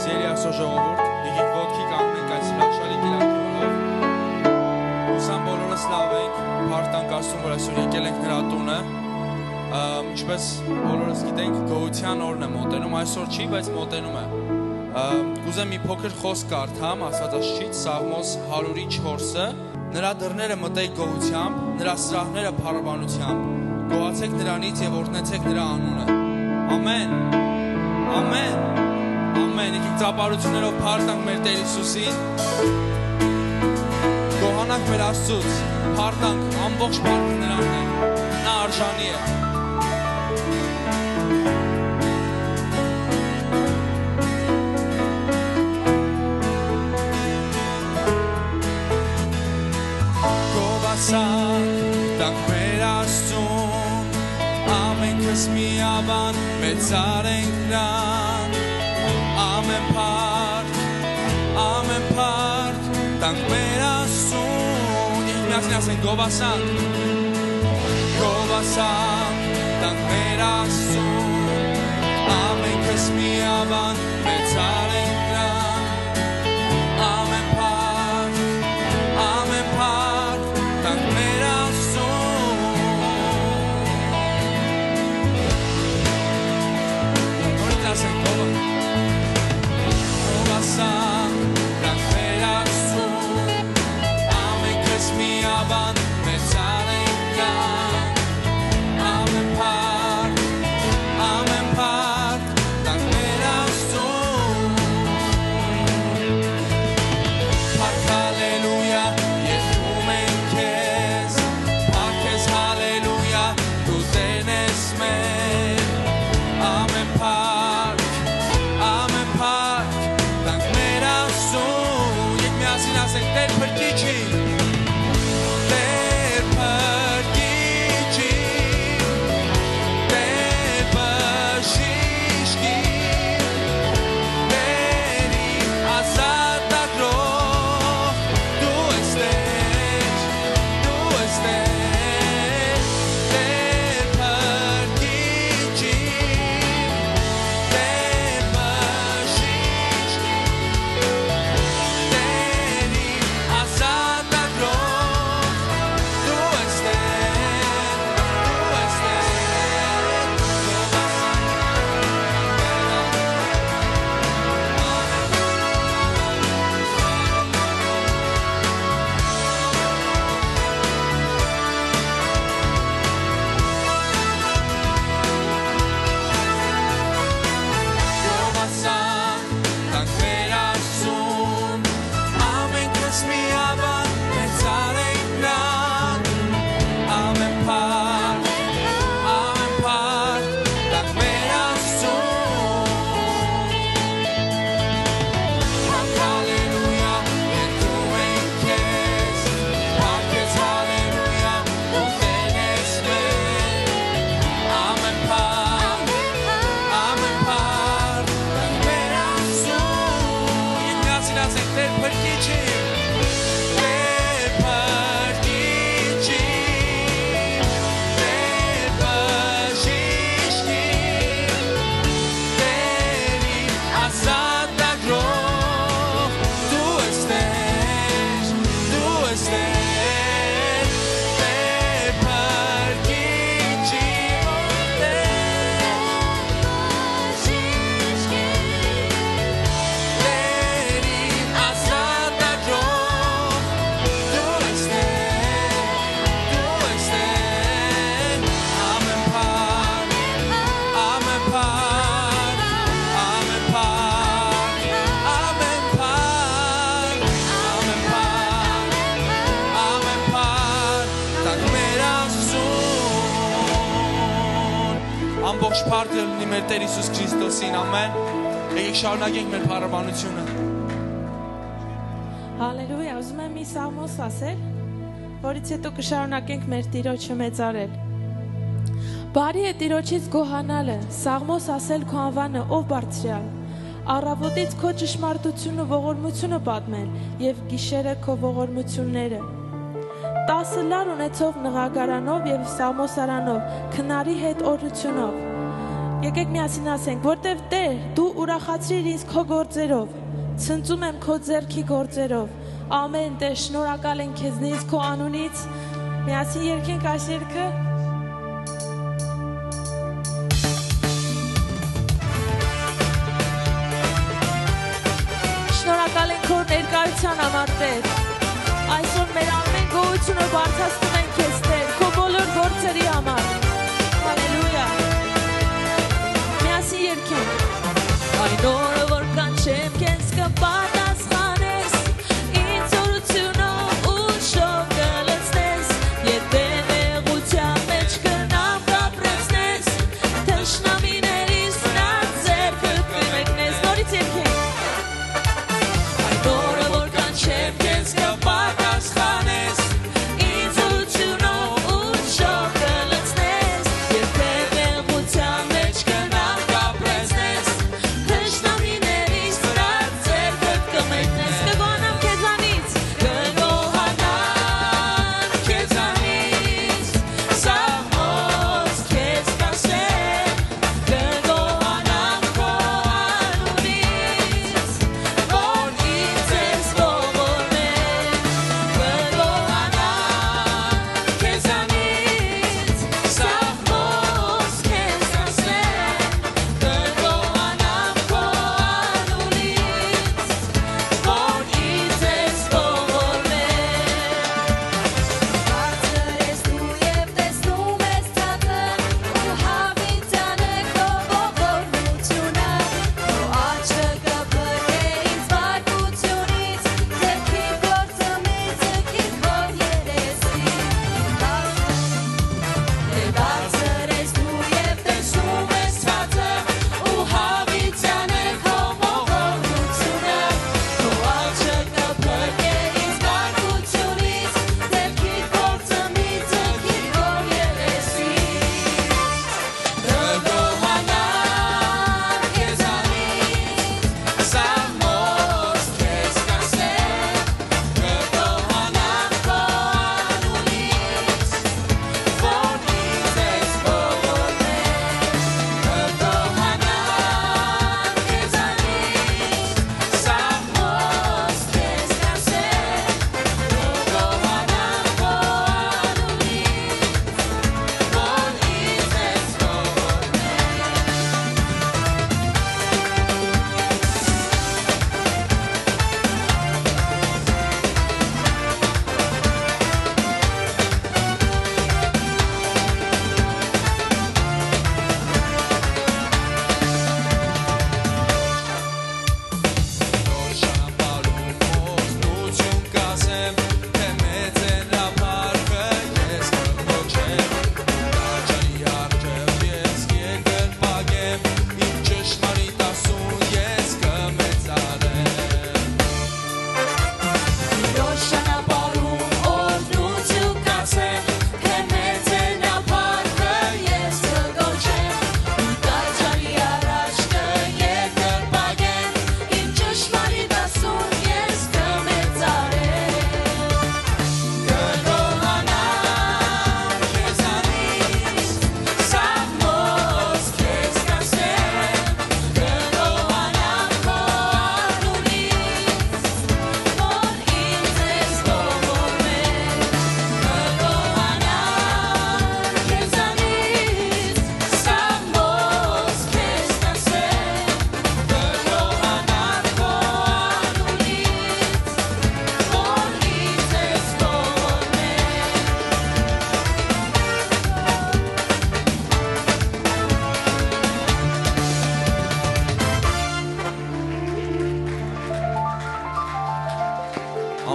Սիրելի Աստծո ժողովուրդ, եկեք ոտքի կանգնենք այս հրաշալի կիրակի օրով։ Ուսամ բոլորս լավ ենք, փառք Աստծուն, որ այսօր եկել ենք նրա տունը։ Ինչպես բոլորս գիտենք, գոհության օրն է մոտենում, այսօր չի, բայց մոտենում է։ Կուզեմ մի փոքր խոսք կարդամ Աստվածաշնչից, Սաղմոս 104-ը։ Նրա դռները մտեք գոհությամբ, նրա սրահները փառաբանությամբ։ Գոհացեք նրանից եւ օրհնեցեք նրա անունը։ Ամեն։ Ամեն։ Ամեն։ Եկեք ծափարություններով փառտանք մեր Տեր Հիսուսին։ Գոհանանք մեր Աստծուց, փառտանք, ամբողջ փառքը նրանն է։ Նա արժանի է։ Գովասանք տանք մեր Աստծուն, ամենքս միաբան մեծարենք նրան, ամեն փառք տանք մեր Աստծուն, և միասին ասենք գովասանք, գովասանք տանք մեր Աստծուն, ամենքս միաբան մեծարենք նրան, ամեն փառք տանք մեր Աստծուն, նորից ասենք գովասանք տանք մեր Աստծուն, ամենքս միաբան մեծարենք նրան, ամեն փառք տանք մեր Աստծուն, փառք հալելույա, երգում ենք քեզ, փառք քեզ հալելույա, դու Տերն ես մեր, ամեն փառք տանք մեր Աստծուն, եկ միասին ասենք Տեր Փրկիչի, Տեր Փրկիչի, Տեր Բժիշկի, Տերի ազատագրող, դու ես Տեր, Տեր Փրկիչի, Տեր Բժիշկի, Տերի ազատագրող, դու ես Գովասանք տանք մեր Աստծուն, ամենքս միաբան մեծարենք նրան, ամեն փառք տանք մեր Աստծուն, փառք հալելույա, երգում ենք քեզ, փառք քեզ հալելույա, դու Տերն ես մեր, ամեն փառք տանք մեր Աստծուն, և միասին ասենք Տեր Փրկիչի, Տեր Փրկիչի, Տեր Բժիշկի, Տերի ազատագրող, դու ես Տեր, Տեր Փրկիչի, Տեր Բժիշկի, Տերի ազատագրող, դու ես Տեր, ամեն փառք տանք մեր Աստծուն, ամբողջ փառքը լինի մեր Տեր Հիսուս Քրիստոսին, ամեն, եկեք շարունակենք մեր փառաբանությունը։ Հալելույա, ուզում եմ մի սաղմոս ասել, որից հետո կշարունակենք մեր Տիրոջը մեծարել։ Բարի է Տիրոջից գոհանալը, սաղմոս ասել քո անվանը, ով բարձրյալ, առավոտից քո ճշմարտությունը ողորմությունը պատմել և գիշերը քո ողորմությունները։ 10 լար ունեցող նղագարանով և սաղմոսարանով, քնարի հետ օրհնությունով, Եկեք միասին ասենք, որտև Տեր, դու ուրախացրիր ինձ քո գործերով, ցնծում եմ քո ձեռքի գործերով։ Ամեն Տեր, շնորհակալ ենք քեզնից, քո անունից։ Միասին երգենք այս երգը։ Շնորհակալ ենք քո ներկայության համար, Տեր։ Այսօր մեր ամեն գոհությունը բարձրացնում ենք քեզ, Տեր, քո բոլոր գործերի համար։ Հալելույա։ Միասին երգենք։ Այն օրը որ կանչեմ քեզ կպատասխանես, ինձ օրությունով ու շոկ կլցնես, եթե նեղության մեջ կնամ կապրեցնես, թշնամիներիս նա ձեռքդ կմեկնես։ Նորից երգենք։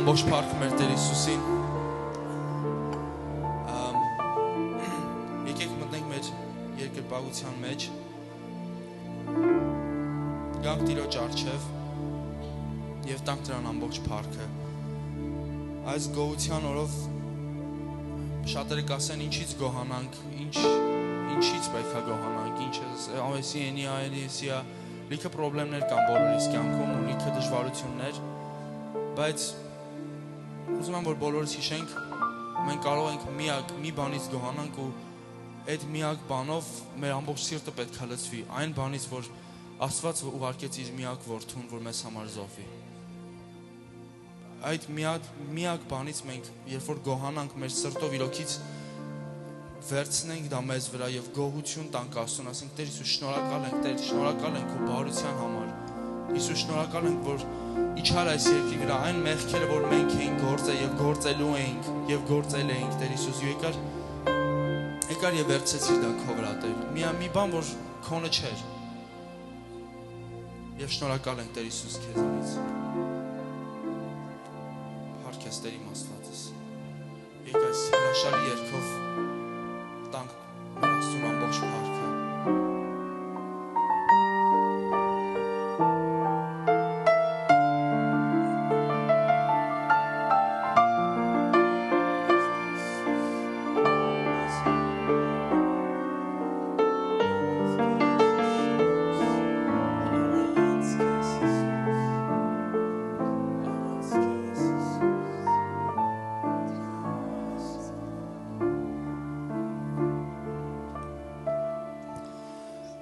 Ամբողջ փառք մեր Տեր Հիսուսին։ Եկեք մտնենք մեր երկրպագության մեջ։ Գանք Տիրոջ առջև եւ տանք Նրան ամբողջ փառքը։ Այս գոհության օրով շատերը կասեն ինչից գոհանանք, ինչից պետք է գոհանանք, ինչ է ավեսի ենի այլիսիա, լիքը խնդիրներ կան բոլորիս կյանքում ու լիքը դժվարություններ, բայց ուզում եմ որ բոլորս հիշենք, մենք կարող ենք մի բանից գոհանանք ու այդ միակ բանով մեր ամբողջ սիրտը պետք է լցվի այն բանից, որ Աստված ուղարկեց իր միակ որդուն, որ մեզ համար զոհվի։ Այդ միակ բանից մենք, երբ որ գոհանանք մեր սրտով իրոքից վերցնենք դա մեզ վրա եւ գոհություն տանք Աստծուն, ասենք Տեր Հիսուս, շնորհակալ ենք, Տեր, շնորհակալ ենք քո բարության համար։ Հիսուս, շնորհակալ ենք, որ իջար այս երկրի վրա այն մեղքերը, որ մենք էինք գործել եւ գործելու էինք եւ գործել էինք, Տեր Հիսուս, եկար եւ վերցեցիր դա քո վրա, Տեր։ Մի բան, որ քոնը չէր։ Եվ շնորհակալ ենք Տեր Հիսուս քեզանից։ Փառք ես Տեր իմ Աստվածս։ Եկ այս հրաշալի երգով տանք մեր Աստծուն ամբողջ փառքը։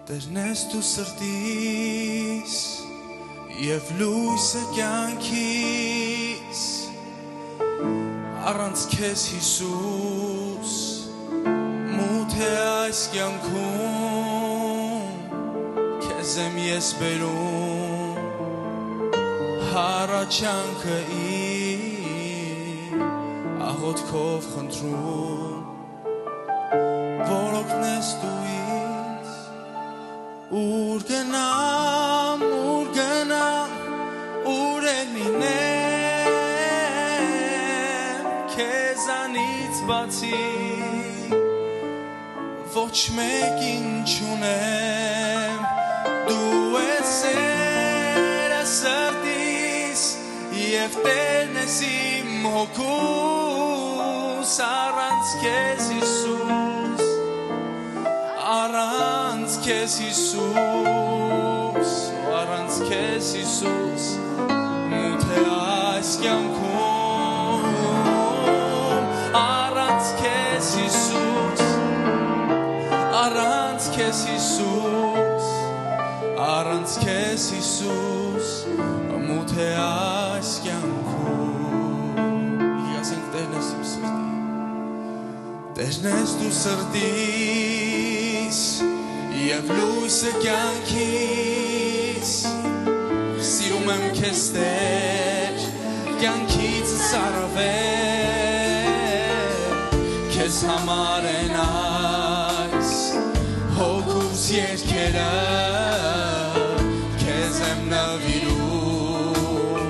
Տերնես դու սրտիս և լույսը կյանքիս, առանց քեզ Հիսուս մութ է այս կյանքում, քեզ եմ ես բերում հառաչանքը իմ, աղոթքով խնդրում, որ օգնես դու Ուր գնամ, ուր էլ լինեմ, քեզանից բացի ոչ մեկին չունեմ, դու ես սերը սրտիս և Տերն ես իմ հոգուս, առանց քեզ Հիսուս, առանց քեզ Հիսուս, առանց քեզ Հիսուս, մութ է այս կյանքում, առանց քեզ Հիսուս, առանց քեզ Հիսուս, առանց քեզ Հիսուս, մութ է այս կյանքում։ Ասենք Տերն ես իմ սրտի, Տերն ես դու սրտիս, և լույսը կյանքիս, սիրում եմ քեզ Տեր, կյանքիցս առավել, քեզ համար են այս հոգուս երգերը, քեզ եմ նվիրում,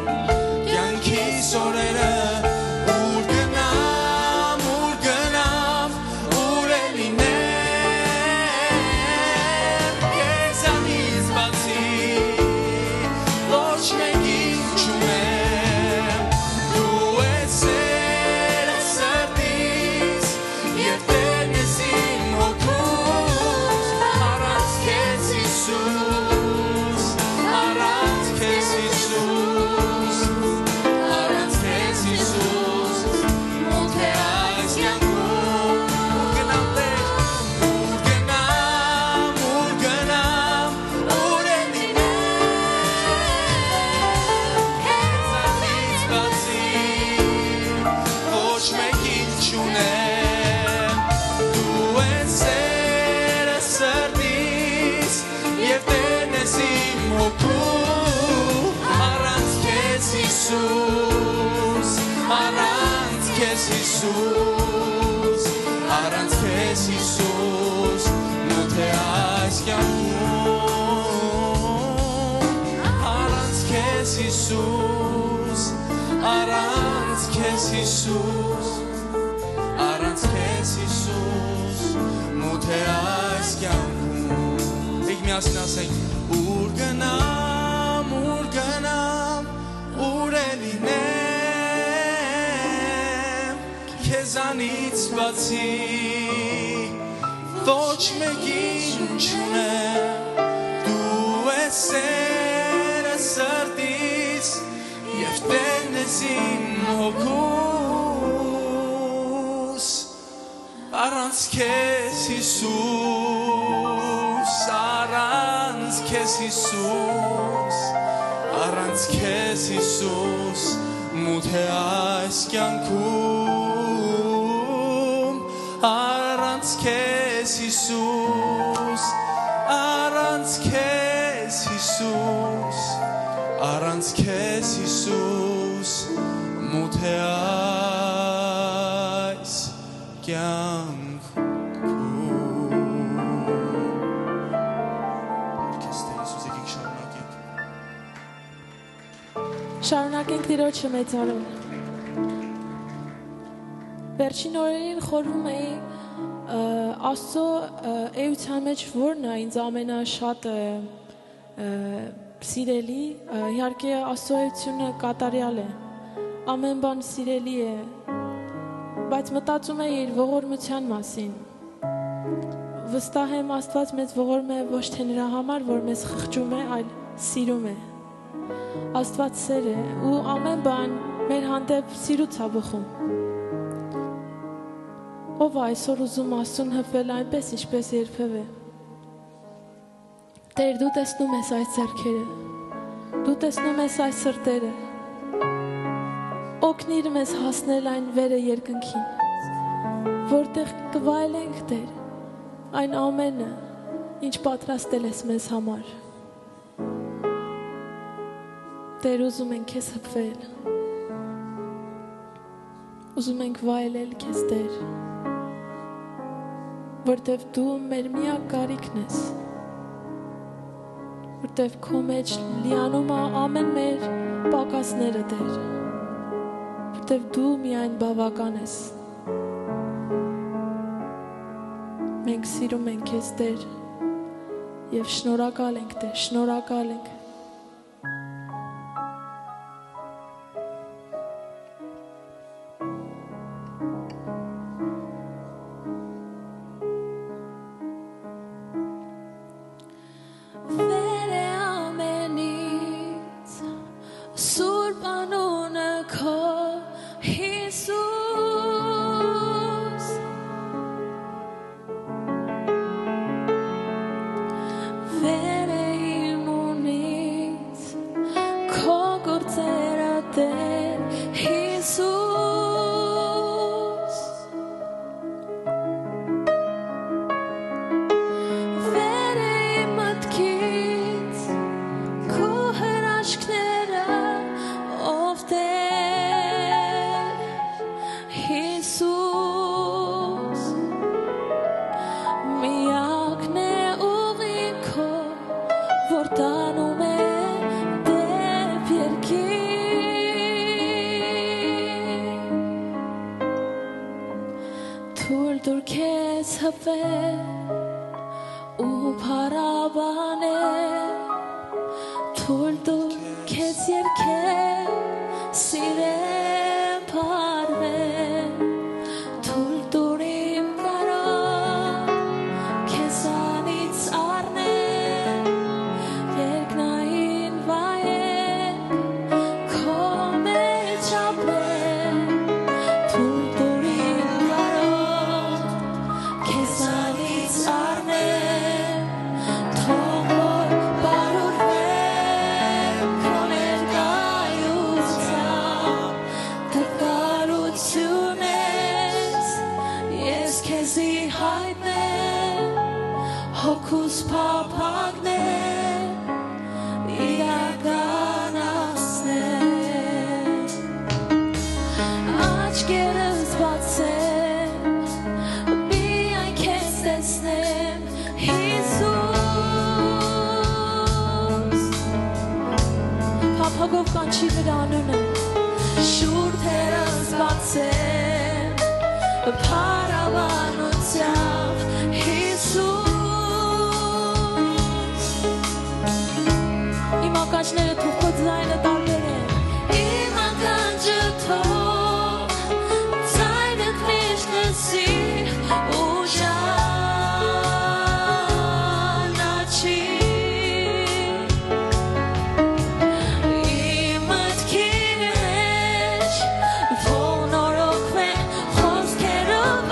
կյանքիս օրերը, ուր գնամ, ուր էլ լինեմ, քեզանից բացի ոչ մեկին չունեմ, դու ես սերը սրտիս և Տերն ես իմ հոգուս, առանց քեզ Հիսուս, առանց քեզ Հիսուս, առանց քեզ Հիսուս, մութ է այս կյանքում, ուր գնամ Տեր, ուր գնամ, ուր էլ լինեմ, քեզանից բացի ոչ մեկին չունեմ, դու ես սերը սրտիս և Տերն ես իմ հոգու, առանց քեզ Հիսուս, առանց քեզ Հիսուս, առանց քեզ Հիսուս, մութ է այս կյանքում, առանց քեզ Հիսուս, առանց քեզ Հիսուս, առանց քեզ Հիսուս, մութ է այս կյանքում։ Եք միասին ասենք, ուր գնամ, ուր էլ լինեմ, քեզանից բացի ոչ մեկին չունեմ, դու ես սերը սրտիս և Տերն ես իմ հոգուս, առանց քեզ Հիսուս, առանց քեզ Հիսուս, առանց քեզ Հիսուս, մութ է այս կյանքում, առանց քեզ Հիսուս, առանց քեզ Հիսուս, առանց քեզ Հիսուս, մութ է այս Շարունակենք Տիրոջը մեծարել։ Վերջին օրերին խորհում էի Աստծո էության մեջ որն է ինձ ամենաշատը սիրելի, իհարկե Աստծո էությունը կատարյալ է, ամեն բան սիրելի է, բայց մտածում էի իր ողորմության մասին։ Վստահ եմ Աստված մեզ ողորմ է ոչ թե նրա համար, որ մեզ խղճում է, այլ սիրում է։ Աստված սեր է ու ամեն բան մեր հանդեպ սիրուց է բխում։ Ով այսօր ուզում Աստծուն հպվել այնպես, ինչպես երբևէ։ Տեր, դու տեսնում ես այս ձեռքերը, դու տեսնում ես այս սրտերը, օգնիր մեզ հասնել այն վերը երկնքին, որտեղ կվայելենք Տեր այն ամենը, ինչ պատրաստել ես մեզ համար։ Տեր, ուզում ենք քեզ հպվել, ուզում ենք վայելել քեզ Տեր, որտև դու մեր միակ կարիքն ես, որտև քո մեջ լիանում է ամեն մեր պակասները Տեր, որտև դու միայն բավական ես։ Մենք սիրում ենք քեզ Տեր եւ շնորհակալ ենք Տեր, շնորհակալ ենք։ Phone or oak, խոսքերով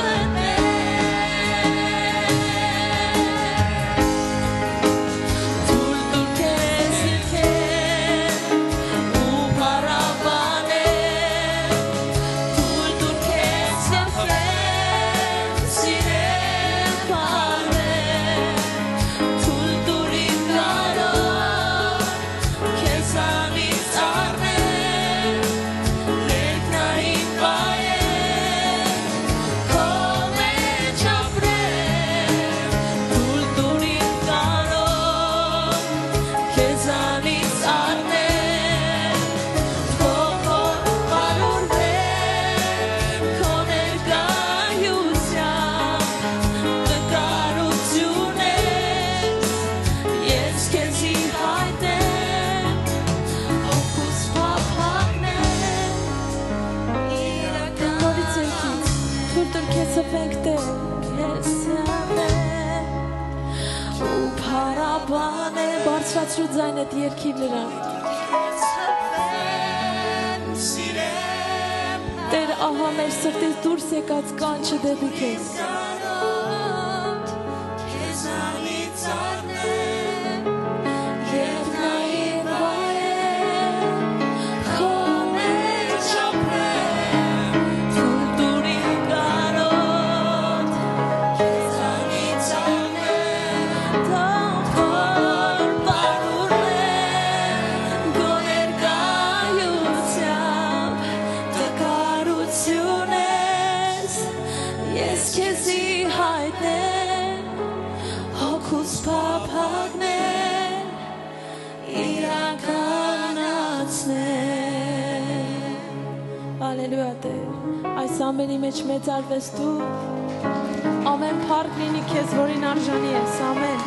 Բարձրացրու ձայնդ երգի վրա։ Տեր, ահա մեր սրտից դուրս եկած կանչը դեպի քեզ։ Հալելույա Տեր, այս ամենի մեջ մեծարվես դու, ամեն փառք լինի քեզ, որին արժանի ես, ամեն։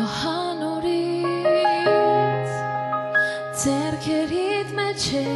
Ահա նորից ձեռքերիդ մեջ է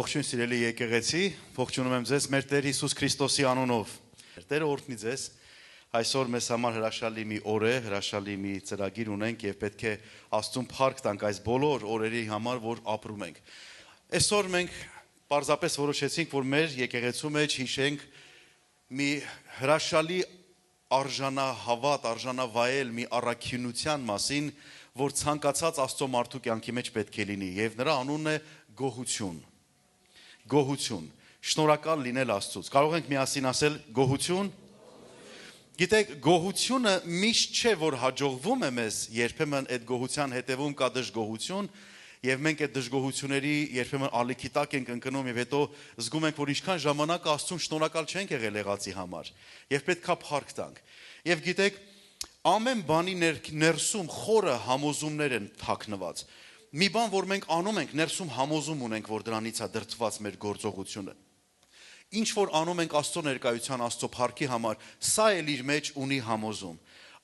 Ողջույն սիրելի եկեղեցի, ողջունում եմ ձեզ մեր Տեր Հիսուս Քրիստոսի անունով։ Տերը օրհնի ձեզ։ Այսօր մեզ համար հրաշալի մի օր է, հրաշալի մի ծրագիր ունենք եւ պետք է Աստծուն փառք տանք այս բոլոր օրերի համար, որ ապրում ենք։ Այսօր մենք պարզապես որոշեցինք, որ մեր եկեղեցու մեջ հիշենք մի հրաշալի արժանահավատ, արժանավայել մի առաքինության մասին, որ ցանկացած Աստծո մարդու կյանքի մեջ պետք է լինի եւ նրա անունն է գոհություն։ Գոհություն, շնորհակալ լինել Աստծուց։ Կարող ենք միասին ասել գոհություն։ Գիտեք, գոհությունը միշտ չէ, որ հաջողվում է մեզ, երբեմն այդ գոհության հետևում կա դժգոհություն, եւ մենք այդ դժգոհությունների երբեմն ալիքի տակ ենք ընկնում եւ հետո զգում ենք, որ ինչքան ժամանակ Աստծուն շնորհակալ չենք եղել եղածի համար եւ պետքա փառք տանք։ Եվ գիտեք, ամեն բանի ներսում խորը համոզումներ են թաքնված։ Մի բան, որ մենք անում ենք, ներսում համոզում ունենք, որ դրանից է դրդված մեր գործողությունը։ Ինչ որ անում ենք Աստծո ներկայության, Աստծո փառքի համար, սա էլ իր մեջ ունի համոզում։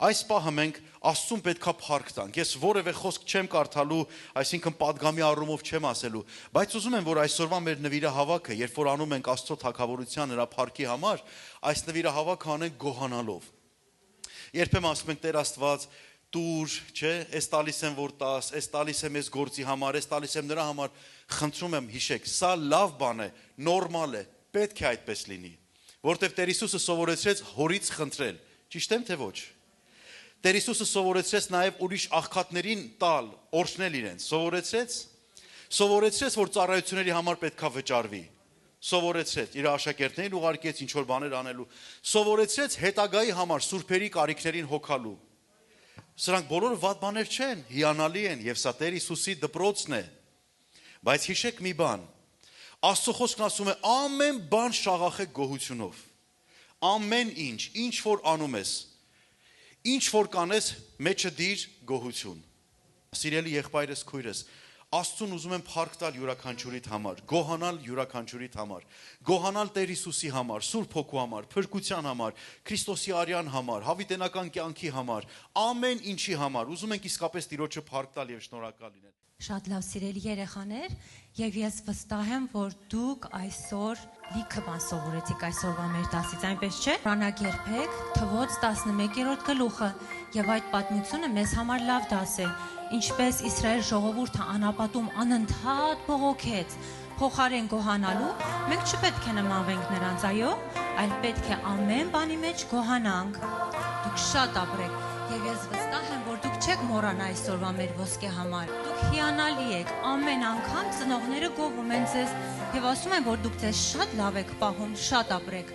Այս պահը մենք Աստծուն պետքա փառք տանք։ Ես որևէ խոսք չեմ կարդալու, այսինքն պատգամի առումով չեմ ասելու, բայց ուզում եմ, որ այսօրվա մեր նվիրահավաքը, երբ որ անում ենք Աստծո թագավորության նրա փառքի համար, այս նվիրահավաքը անենք գոհանալով։ Երբեմն ասում ենք Տեր Աստված, տուր, չէ, այս տալիս եմ որ տաս, այս տալիս եմ այս գործի համար, այս տալիս եմ նրա համար, խնդրում եմ հիշեք, սա լավ բան է, նորմալ է, պետք է այդպես լինի, որտեվ Տեր Հիսուսը սովորեցրեց հորից խնդրել, ճիշտ եմ թե ոչ։ Տեր Հիսուսը սովորեցրեց նաև ուրիշ աղքատներին տալ, օրհնել իրենց, սովորեցրեց, որ ծառայությունների համար պետքա վճարվի, սովորեցրեց, իր աշակերտներին ուղարկեց ինչ որ բաներ անելու, սովորեցրեց հետագայի համար սուրբերի կարիքներին հոգալու։ Սրանք բոլորը վատ բաներ չեն, հիանալի են եւ սա Տեր Հիսուսի դպրոցն է։ Բայց հիշեք մի բան, Աստծո խոսքն ասում է ամեն բան շաղախեք գոհությունով։ Ամեն ինչ որ անում ես, ինչ որ կանես, մեջը դիր գոհություն։ Սիրելի եղբայրս, քույրս, Աստծուն ուզում եմ փառք տալ յուրաքանչյուրիդ համար, գոհանալ յուրաքանչյուրիդ համար, գոհանալ Տեր Հիսուսի համար, Սուրբ Հոգու համար, փրկության համար, Քրիստոսի արյան համար, հավիտենական կյանքի համար, ամեն ինչի համար, ուզում ենք իսկապես Տիրոջը փառք տալ եւ շնորհակալ լինել։ Շատ լավ սիրելի երեխաներ, եւ ես վստահ եմ, որ դուք այսօր լիքը բան սովորեցիք այսօրվա մեր դասից, այնպես չէ՞։ Ռանակ երբեք Թվոց 11-րդ գլուխը եւ այդ պատմությունը մեզ համար լավ դաս է, ինչպես Իսրայել ժողովուրդը անապատում անընդհատ բողոքեց, փոխարեն գոհանալու, մենք չպետք է նմանվենք նրանց, այո, այլ պետք է ամեն բանի մեջ գոհանանք։ Դուք շատ ապրեք եւ ես վստահ եմ, որ դուք չեք մոռանա այսօրվա մեր ոսկե համար։ Դուք հիանալի եք, ամեն անգամ ծնողները գովում են ձեզ Եվ ասում են, որ դուք ձեզ շատ լավ եք պահում, շատ ապրեք։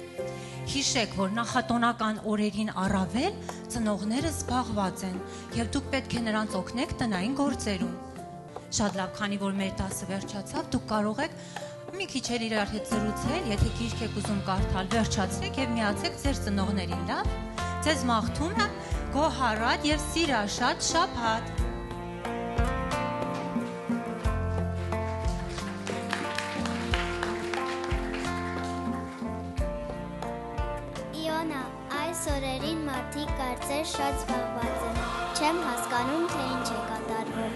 Հիշեք, որ նախատոնական օրերին առավել ծնողները զբաղված են եւ դուք պետք է նրանց օգնեք տնային գործերում։ Շատ լավ, քանի որ մեր դասը վերջացավ, դուք կարող եք մի քիչ էլ իրար հետ զրուցել, եթե գիրք եք ուզում կարդալ, վերջացրեք եւ միացեք ձեր ծնողներին, լավ։ Ձեզ մաղթում եմ գոհարատ եւ սիրաշատ շաբաթ։ Իոնա, այս օրերին մարդիկ կարծեր շատ զբաղված են։ Չեմ հասկանում, թե ինչ է կատարվում։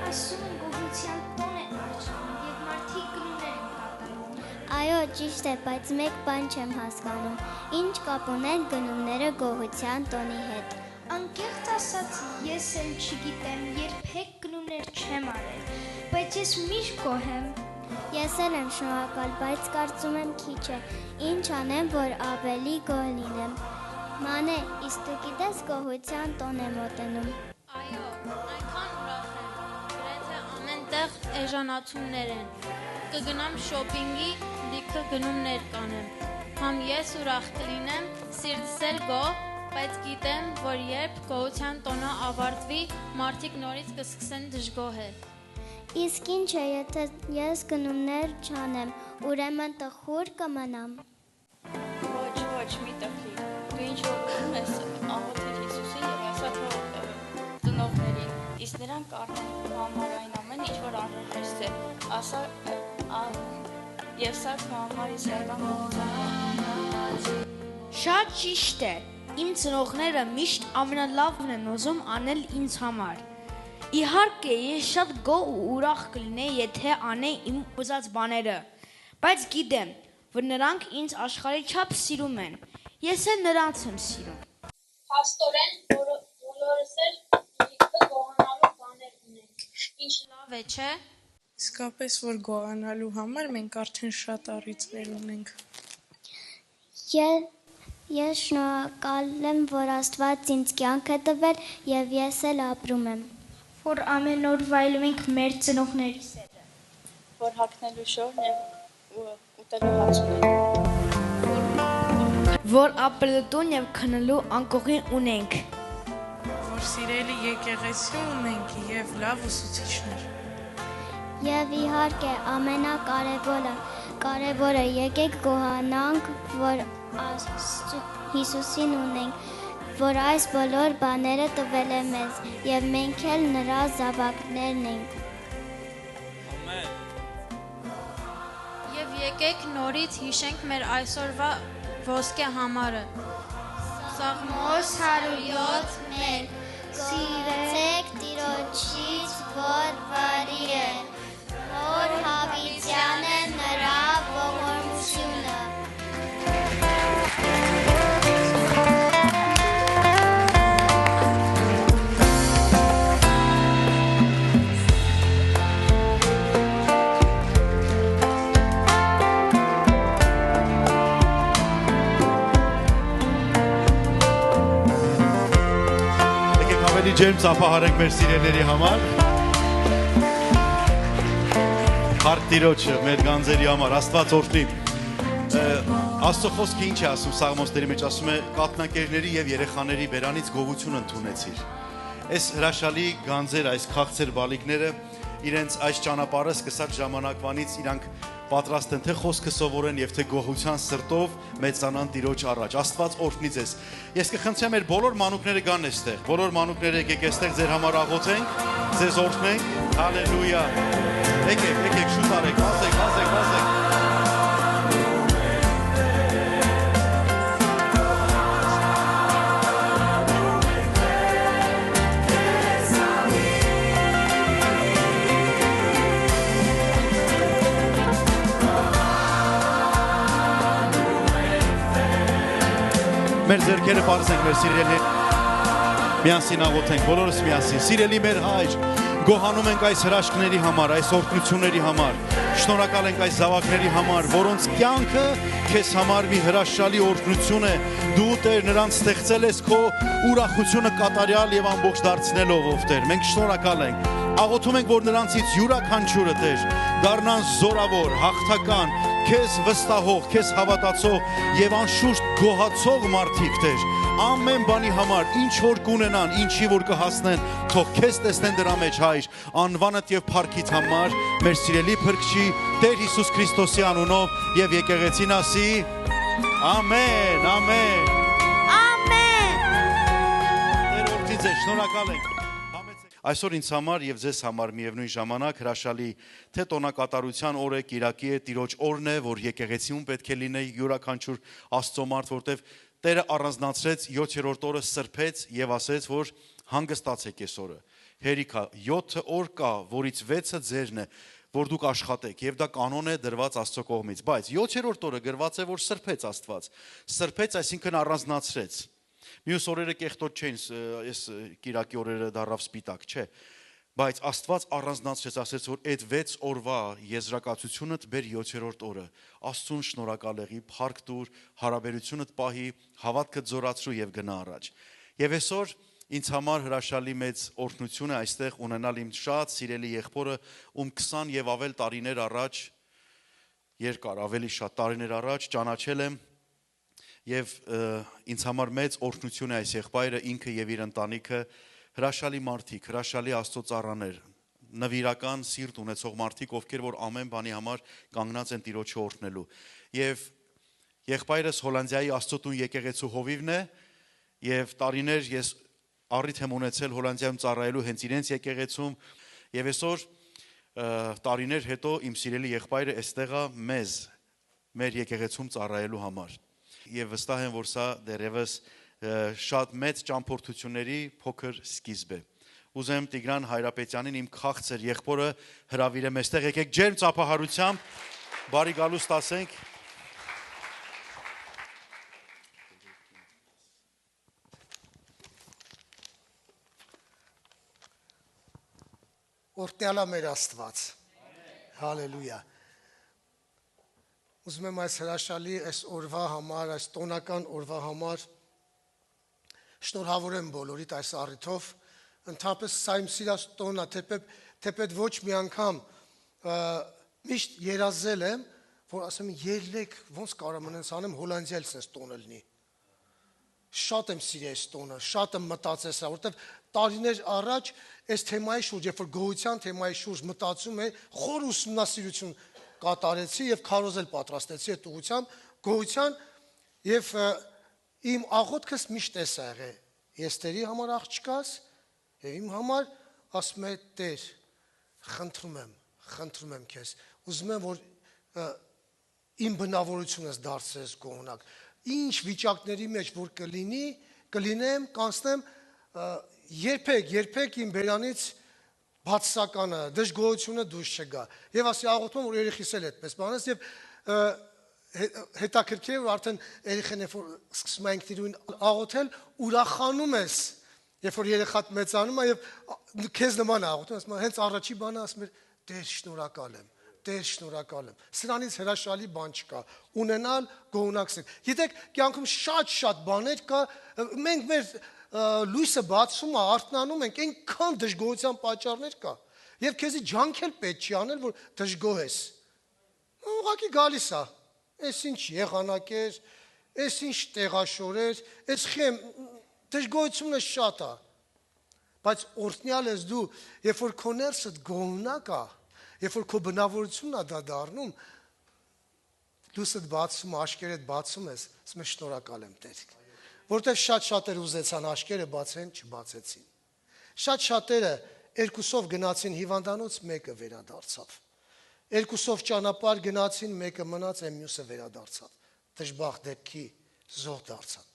Ասում են գողության տոն է արժանում և մարդիկ գնումներ են կատարում։ Այո, ճիշտ է, բայց մեկ բան չեմ հասկանում։ Ինչ կապ ունեն գնումները գողության տոնի հետ։ Անկեղծ ասած, ես էլ չգիտեմ, երբեք գնումներ չեմ արել, բայց ես միշտ գոհ եմ։ Ես էլ եմ շնորհակալ, բայց կարծում եմ քիչ է։ Ինչ անեմ, որ ավելի գոհ լինեմ։ Մանե, իսկ դու գիտես գողության տոն է մոտենում։ Այո, այնքան ուրախ եմ, գրեթե ամենտեղ էժանացումներ են, կգնամ շոպինգի, լիքը գնումներ կանեմ, համ ես ուրախ կլինեմ, սիրտս էլ գոհ, բայց գիտեմ, որ երբ գողության տոնը ավարտվի, մարդիկ նորից կսկսեն դժգոհել։ Իսկ ինչ է, եթե ես գնումներ չանեմ, ուրեմն տխուր կմնամ։ Ոչ, մի տխի, դու ինչ որ ուզում ես, աղոթիր Հիսուսին և ասա թող ծնողներին, իսկ նրանք արդեն համար այն ամեն ինչ որ անհրաժեշտ է, ասա և սա քո համար իսկական գողություն։ Շատ ճիշտ է, իմ ծնողները միշտ ամենալավն են ուզում անել ինձ համար։ Իհարկե, ես շատ գոհ ու ուրախ կլինեի, եթե անեի իմ ուզած բաները, բայց գիտեմ, որ նրանք ինձ աշխարհի չափ սիրում են։ Ես էլ նրանց եմ սիրում։ Փաստորեն, բոլորս էլ լիքը գողանալու բաներ ունենք, ինչ լավ է, չէ՞։ Իսկապես, որ գողանալու համար մենք արդեն շատ առիթներ ունենք։ Ես շնորհակալ եմ, որ Աստված ինձ կյանք է տվել եւ ես էլ ապրում եմ։ Որ ամեն օր վայելում ենք մեր ծնողների սերը։ Որ հագնելու շորն և ուտելու հաց ունենք։ Որ ապրելու տուն եւ քնելու անկողին ունենք։ Որ սիրելի եկեղեցի ունենք եւ լավ ուսուցիչներ։ Եվ իհարկե ամենակարևորը եկեք գոհանանք, որ Հիսուսին ունենք, որ այս բոլոր բաները տվել է մեզ եւ մենք էլ նրա զավակներն ենք։ Ամեն։ Եվ եկեք նորից հիշենք մեր այսօրվա ոսկե համարը։ Սաղմոս 107:1 Սիրեցեք Տիրոջից, որ բարի է, որ հավիտյան է նրա ողորմությունը։ Ջերմ ծափահարենք մեր սիրելիների համար։ Հարկ Տիրոջը մեր գանձերի համար Աստված օրհնի։ Աստծո խոսքը ինչ է ասում Սաղմոսների մեջ, ասում է կաթնակերների եւ երեխաների բերանից գովություն ընդունեցիր։ Այս հրաշալի գանձեր, այս քաղցր բալիկները իրենց այս ճանապարհը սկսած ժամանակվանից իրանք պատրաստ են թե խոսքը սովորեն եւ թե գոհության սրտով մեծանան Տիրոջ առաջ։ Աստված օրհնի ձեզ։ Ես կխնդրեմ մեր բոլոր մանուկները գան այստեղ։ Բոլոր մանուկները եկեք այստեղ ձեր համար աղոթենք, ձեզ օրհնենք։ Հալելույա։ Եկեք շուտ արեք, վազեք։ Մեր ձեռքերը պարզենք մեր սիրելի միասին աղոթենք բոլորս միասին սիրելի մեր հայր Գոհանում ենք այս հրաշքների համար, այս օրհնությունների համար։ Շնորհակալ ենք այս զավակների համար, որոնց կյանքը քեզ համար մի հրաշալի օրհնություն է։ Դու Տեր նրանց ստեղծել ես քո ուրախությունը կատարյալ եւ ամբողջ դարձնելով, ով Տեր։ Մենք շնորհակալ ենք։ Աղոթում ենք, որ նրանցից յուրաքանչյուրը Տեր դառնան զորավոր, հաղթական, քեզ վստահող, քեզ հավատացող եւ անշուշտ գոհացող մարդիկ Տեր։ Ամեն բանի համար, ինչ որ կունենան, ինչի որ կհասնեն, թող քեզ տեսնեն դրա մեջ, Հայր, անվանդ եւ փառքիդ համար, մեր սիրելի Փրկչի Տեր Հիսուս Քրիստոսի անունով եւ եկեղեցին ասի. Ամեն, ամեն։ Ամեն։ Տեր օրհնի ձեզ, շնորհակալ ենք։ Այսօր ինձ համար եւ ձեզ համար միևնույն ժամանակ հրաշալի թե տոնակատարության օրը, Կիրակի է, Տիրոջ օրն է, որ եկեղեցիում պետք է լինի յուրաքանչյուր Աստծո մարդ, որտեվ Տերը առանձնացրեց 7-րդ օրը սրբեց եւ ասեց, որ հանգստացեք այս օրը։ Հերիքա 7 օր կա, որից 6-ը ձերն է, որ դուք աշխատեք եւ դա կանոն է դրված Աստծո կողմից, բայց 7-րդ օրը գրված է, որ սրբեց Աստված։ Սրբեց, այսինքն առանձնացրեց։ Մյուս օրերը կեղտոտ չեն, այս Կիրակի օրերը դառավ սպիտակ, չէ, բայց Աստված առանձնացրեց, ասեց, որ այդ 6 օրվա եզրակացությունդ բեր 7-րդ օրը, Աստծուն շնորհակալ եղի, փառք տուր, հարաբերությունդ պահի, հավատքդ զորացրու եւ գնա առաջ։ Եվ այսօր ինձ համար հրաշալի մեծ օրհնություն է այստեղ ունենալ իմ շատ սիրելի եղբորը, ում 20 եւ ավել տարիներ առաջ, երկար, ավելի շատ տարիներ առաջ ճանաչել եմ եւ ինձ համար մեծ օրհնություն է այս եղբայրը, ինքը եւ իր ընտանիքը, հրաշալի մարդիկ, հրաշալի Աստծո ծառաներ, նվիրական սիրտ ունեցող մարդիկ, ովքեր որ ամեն բանի համար կանգնած են Տիրոջը օրհնելու։ Եվ եղբայրս Հոլանդիայի Աստծո տուն եկեղեցու հովիվն է եւ տարիներ ես առիթ եմ ունեցել Հոլանդիայում ծառայելու հենց իրենց եկեղեցում եւ այսօր տարիներ հետո իմ սիրելի եղբայրը այստեղ է մեզ մեր եկեղեցում ծառայելու համար։ Եվ վստահ եմ, որ սա դեռևս շատ մեծ ճամփորդությունների փոքր սկիզբ է։ Ուզեմ Տիգրան Հայրապետյանին, իմ քաղցր եղբորը, հրավիրեմ այստեղ, եկեք ջերմ ծափահարությամբ բարի գալուստ ասենք։ Օրհնյալ է մեր Աստված։ Հալելույա։ Ուզում եմ այս հրաշալի այս օրվա համար, այս տոնական օրվա համար շնորհավորեմ բոլորիդ այս առիթով, ընդհանրապես սա իմ սիրած տոնն է, թեպետ ոչ մի անգամ միշտ երազել եմ, որ ասեմ ելեք, ոնց կարող եմ այնց անեմ, Հոլանդիայից այս տոնը լինի։ Շատ եմ սիրել այս տոնը, շատ եմ մտածել սրա, որովհետև տարիներ առաջ այս թեմայի շուրջ, երբ որ գոհության թեմայի շուրջ մտածում եմ, խոր ուսումնասիրություն կատարեցի եւ քարոզել պատրաստեցի այդ ուղղությամբ գոհության եւ իմ աղոթքս միշտ էս է եղել։ Ես Տերի համար աղջկաս եւ իմ համար ասում եմ Տեր, խնդրում եմ քեզ, ուզում եմ որ իմ բնավորությունս դարձես գոհնակ։ Ինչ վիճակների մեջ որ կլինեմ, կանցնեմ երբեք իմ բերանից բացականը, դժգոհությունը դուրս չգա։ Եվ ասի աղոթում որ երեխիս էլ այդպես բանես եւ հետաքրքիր որ արդեն երեխան երբ որ սկսում ենք դիրուն աղոթել, ուրախանում ես, երբ որ երեխան մեծանում է եւ քեզ նման աղոթում, ասում հենց առաջի բանը ասում է Տեր շնորհակալ եմ։ Տեր շնորհակալ եմ։ Սրանից հրաշալի բան չկա։ Ունենալ գոհունակսել։ Գիտեք, կյանքում շատ բաներ կա, մենք մեր լույսը բացում է, արթնանում ենք, այնքան դժգոհության պատճառներ կա։ Եվ քեզի ջանքել պետք չի անել, որ դժգոհ ես։ Ուղղակի գալիս է։ Էս ինչ եղանակ էր, էս ինչ տեղաշոր էր, էս խեմ դժգոհությունը շատ է։ Բայց օրհնյալ ես դու, երբ որ քո ներսդ գոհունակ է, երբ որ քո բնավորությունն է դա դառնում, լույսդ բացում, աշկերդ բացում ես, ասում ես շնորհակալ եմ Տեր։ Որտեվ շատ-շատերը ուզեցան աշկերը բացեն, չբացեցին։ Շատ-շատերը երկուսով գնացին հիվանդանոց, մեկը վերադարձավ։ Երկուսով ճանապարհ գնացին, մեկը մնաց, մյուսը վերադարձավ։ Դժբախտ դեպքի զոհ դարձան։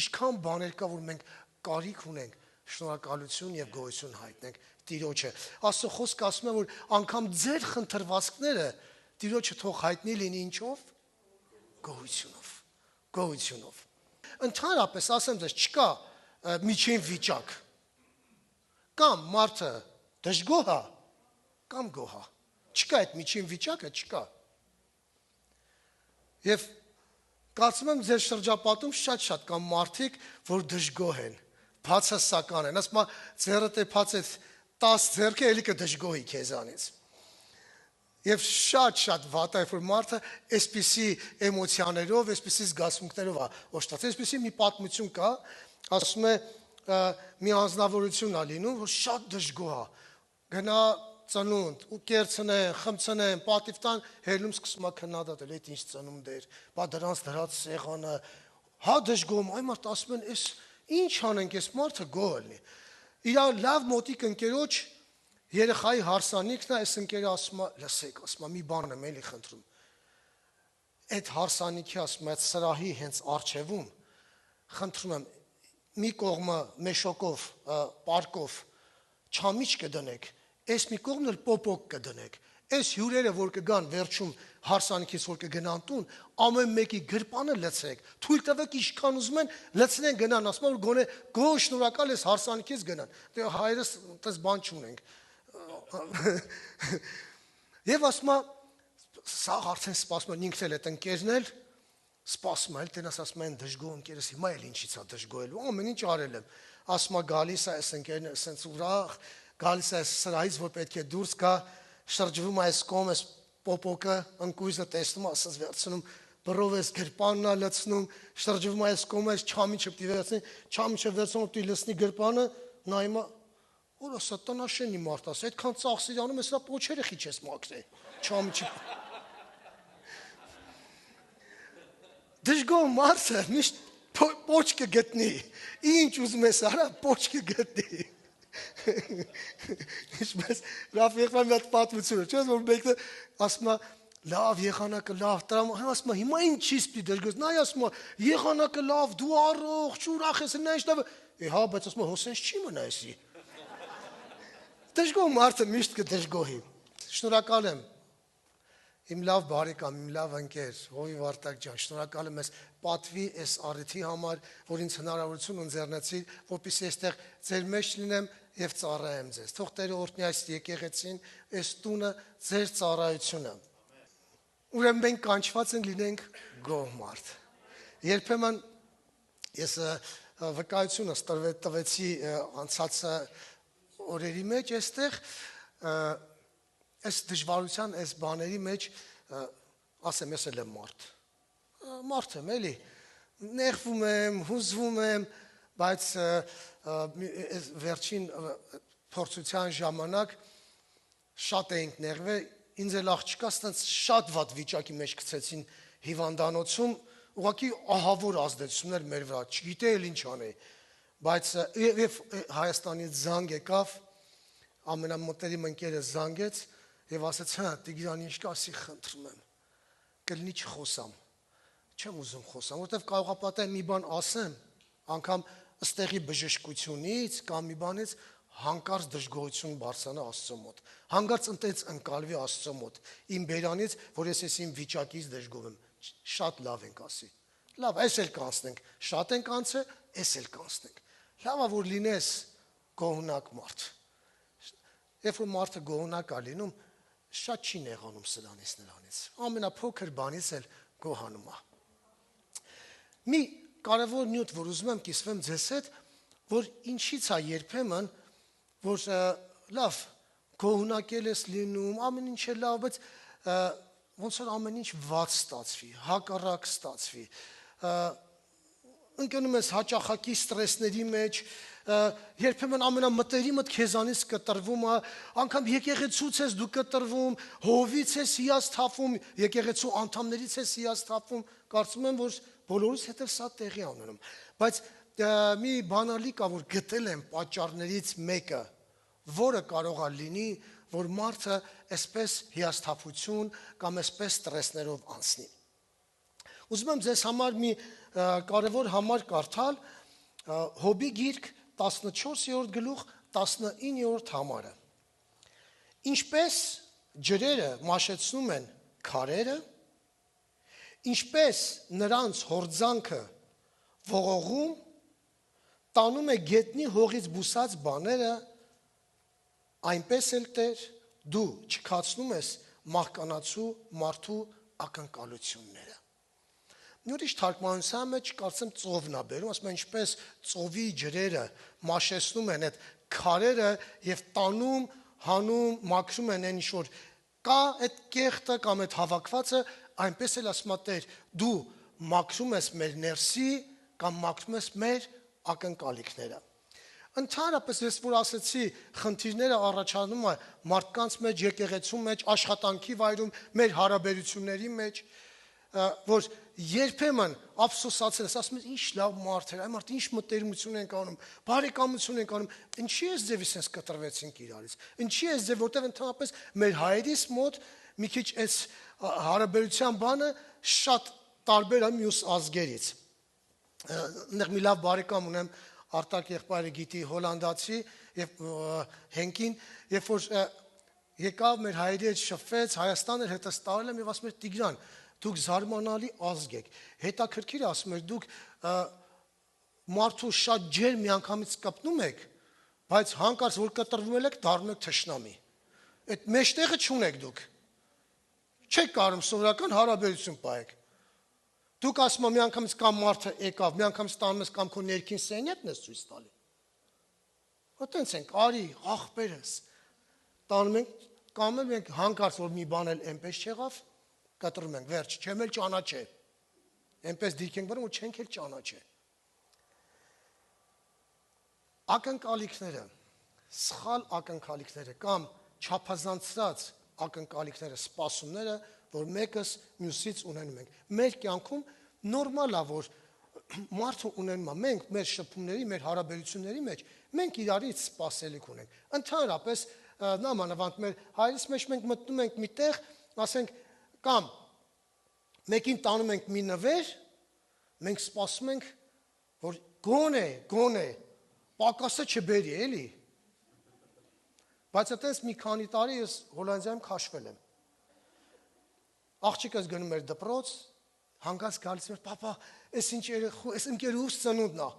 Ինչքան բաներ կա, որ մենք կարիք ունենք շնորհակալություն եւ գոհություն հայտնենք Տիրոջը։ Աստծո խոսքը ասում է, որ անգամ ձեր խնդրվածքները Տիրոջը թող հայտնի լինի ինչով։ Գոհությունով։ Ընդհանրապես ասեմ ձեզ, չկա միջին վիճակ։ Կամ մարդը Դժգոհ է կամ գոհ է։ Չկա այդ միջին վիճակը, չկա։ Եվ կարծում եմ ձեր շրջապատում շատ կան մարդիկ, որ դժգոհ են, բացասական են։ Ասում եմ, ձեռդ է բաց այդ 10 ձեռքը էլի կդժգոհի քեզանից։ Եվ շատ վատ է, որ մարդը այսպիսի էմոցիաներով, այսպիսի զգացմունքներով է օժտված։ Այսպիսի մի պատմություն կա, ասում է մի անձնավորություն է լինում, որ շատ դժգոհ է։ Գնա ծնունդ ու կերցնեն, խմցնեն, պատիվ տան, հելում սկսում է քննադատել, այդ ինչ ծնունդ էր, բա դրանց դրած սեղանը, հա դժգոհում, այ մարդ ասում են, էս ինչ անենք, էս մարդը գոհ լինի։ Իր լավ մոտիկ ընկերոջ երեխայի հարսանիքն է, այս ընկերը ասում է, լսեք, ասում է, մի բան եմ էլի խնդրում։ Այդ հարսանիքի ասում է, այդ սրահի հենց առջևում, խնդրում եմ, մի կողմը մեշոկով, պարկով չամիչ կդնեք, այս մի կողմն էլ պոպոկ կդնեք։ Այս հյուրերը, որ կգան վերջում հարսանիքից, որ կգնան տուն, ամեն մեկի գրպանը լցրեք, թույլ տվեք ինչքան ուզում են, լցնեն գնան, ասում են, որ գոնե գոհ շնորհակալ ես հարսանիքից գնան։ Դե հայրս այդպես բան չունենք։ Եվ ասում է, սա արդեն սպասում են ինքն էլ այդ ընկերն էլ սպասում է, տենաս ասում են դժգոհ ընկերս հիմա էլ ինչից է դժգոհելու, ամեն ինչ արել եմ։ Ասում է գալիս է այս ընկերն ասենց ուրախ, գալիս է սրահից, որ պետք է դուրս գա, շրջվում է այս կողմ, այս պոպոկը, ընկույզը տեսնում, ասած վերցնում, բռով էս գրպանն է լցնում, շրջվում է այս կողմ, այս չամիչը պիտի վերցնի, չամիչը վերցնում, պիտի լցնի գրպանը, նայում է, որ ասա տնաշենի մարդ ասա, այդքան ծախսիր անում ես, սա պոչերը խիչ ես մաքրել, չամիչի։ Դժգոհ մարդը միշտ պոչ կգտնի, ինչ ուզում ես արա, պոչ կգտնի։ Ինչպես լավ եղան մի հատ պատմություն, չէ՞ որ մեկը ասում է լավ եղանակը լավ, ասում է հիմա ինչի՞ս պիտի դժգոհ, նայ ասում է եղանակը լավ, դու առողջ, ուրախ ես, նա ինչ-որ հա, բայց ասում է հոսենց չի մնա էսի։ Դժգոհ մարդը միշտ կդժգոհի։ Շնորհակալ եմ իմ լավ բարեկամ, իմ լավ ընկեր, Հովիվ Արտակ ջան, շնորհակալ եմ ես պատվի այս առիթի համար, որ ինձ հնարավորություն ընձեռնեցի, որպեսզի այստեղ ձեր մեջ լինեմ եւ ծառայեմ ձեզ։ Թող Տերը օրհնի այս եկեղեցին, այս տունը, ձեր ծառայությունը։ Ուրեմն մենք կանչված ենք լինենք գոհ մարդ։ Երբեմն ես վկայությունս տվեցի անցած օրերի մեջ այստեղ այս դժվարության, այս բաների մեջ ասեմ ես էլ եմ մարդ եմ, էլի նեղվում եմ, հուզվում եմ, բայց վերջին փորձության ժամանակ շատ էինք նեղվել, ինձ էլ աղջկա ստենց շատ վատ վիճակի մեջ գցեցին հիվանդանոցում, ուղղակի ահավոր ազդեցություններ մեր վրա, չգիտեի էլ ինչ անեի, բայց եւ Հայաստանից զանգ եկավ, ամենամտերիմ ընկերս զանգեց եւ ասաց, հա, Տիգրան ինչ կասի, խնդրում եմ, կլինի չխոսամ, չեմ ուզում խոսամ, որովհետեւ կարող է պատահի մի բան ասեմ, անգամ ըստեղի բժշկությունից կամ մի բանից հանկարծ դժգոհություն բարձրանա Աստծո մոտ, հանկարծ ընտեց ընկալվի Աստծո մոտ, իմ բերանից, որ ես իմ վիճակից դժգոհ եմ, շատ լավ ենք ասի, լավ, այս էլ կանցնենք, շատ ենք անցել, այս էլ կանցնենք, լավ է որ լինես գոհունակ մարդ, երբ որ մարդը գոհունակ է լինում, շատ չի նեղանում սրանից նրանից, ամենափոքր բանից էլ գոհանում է։ Մի կարևոր նյութ, որ ուզում եմ կիսվեմ ձեզ հետ, որ ինչից է երբեմն, որ լավ, գոհունակել ես լինում, ամեն ինչ է լավ, բայց ոնց որ ամեն ինչ վատ ստացվի, հակառակ ստացվի, ընկնում ես հաճախակի ստրեսների մեջ, երբեմն ամենամտերիմդ քեզանից կտրվում է, անգամ եկեղեցուց ես դու կտրվում, հովից ես հիասթափվում, եկեղեցու անդամներից ես հիասթափվում, կարծում եմ, որ բոլորիս հետ էլ սա տեղի ունենում, բայց մի բանալի կա, որ գտել եմ պատճառներից մեկը, որը կարող է լինի, որ մարդը այսպես հիասթափություն կամ այսպես ստրեսներով անցնի։ Ուզում եմ ձեզ համար մի կարևոր համար կարդալ Հոբի գիրք 14-րդ գլուխ 19-րդ համարը։ Ինչպես ջրերը մաշեցնում են քարերը, ինչպես նրանց հորձանքը ողողում տանում է գետնի հողից բուսած բաները, այնպես էլ Տեր դու չքացնում ես մահկանացու մարդու ակնկալությունները։ Նույնիսկ թարգմանության մեջ կարծեմ ծովն է բերում, ասում են ինչպես ծովի ջրերը մաշեցնում են այդ քարերը եւ տանում, հանում, մաքրում են այն ինչ որ կա այդ կեղտը կամ այդ հավաքվածը, այնպես էլ ասում է Տեր, դու մաքրում ես մեր ներսի կամ մաքրում ես մեր ակնկալիքները։ Ընդհանրապես ես որ ասացի, խնդիրները առաջանում է մարդկանց մեջ, եկեղեցու մեջ, աշխատանքի վայրում, մեր հարաբերությունների մեջ, որ երբեմն ափսոսացել ես, ասում ես ինչ լավ մարդ էր, այ մարդ ինչ մտերմություն ենք անում, բարեկամություն ենք անում, ինչի էս ձև sense կտրվեցինք իրարից, ինչի էս ձև, որտեղ ընդհանրապես մեր հայերիս մոտ մի քիչ այս հարաբերության բանը շատ տարբեր է մյուս ազգերից։ Այնտեղ մի լավ բարեկամ ունեմ, Արտակ եղբայրը գիտի հոլանդացի եւ Հենկին, երբ որ եկավ մեր հայերի հետ շփվեց, Հայաստանը հետս տարել եմ եւ ասում էր Տիգրան, դուք զարմանալի ազգ եք։ Հետաքրքիր ասում էր դուք մարդու շատ ջեր միանգամից կպնում եք, բայց հանկարծ որ կտրվում եք դառնում եք թշնամի։ Այդ մեջտեղը չունեք դուք։ Չեք կարող սովորական հարաբերություն պահեք։ Դուք ասում եք միանգամից կամ մարդը եկավ, միանգամից տանում ես կամ քո ներքին սենյակն ես ցույց տալի։ Այտենց ենք, արի, աղբերս։ Տանում ենք, կամ մենք հանկարծ որ մի բան էլ այնպես չեղավ, կտրում ենք, վերջ, չեմ էլ ճանաչե։ Այնպես դիրք ենք բերում, որ չենք էլ ճանաչե։ Ակնկալիքները, սխալ ակնկալիքները կամ չափազանցած ակնկալիքները, սպասումները, որ մեկս մյուսից ունենում ենք։ Մեր կյանքում նորմալ է, որ մարդը ունենում է, մենք մեր շփումների, մեր հարաբերությունների մեջ, մենք իրարից սպասելիք ունենք։ Ընդհանրապես նամանավանդ մեր հայրից մեջ մենք մտնում ենք մի տեղ, ասենք, կամ մեկին տանում ենք մի նվեր, մենք սպասում ենք, որ գոնե, պակասը չբերի, էլի։ Բայց այդպես մի քանի տարի ես Հոլանդիայում քաշվել եմ։ Աղջիկս գնում էր դպրոց, հանգած գալիս էր, պապա, այս ինչ երեխու, այս ընկերուս ծնունդն է։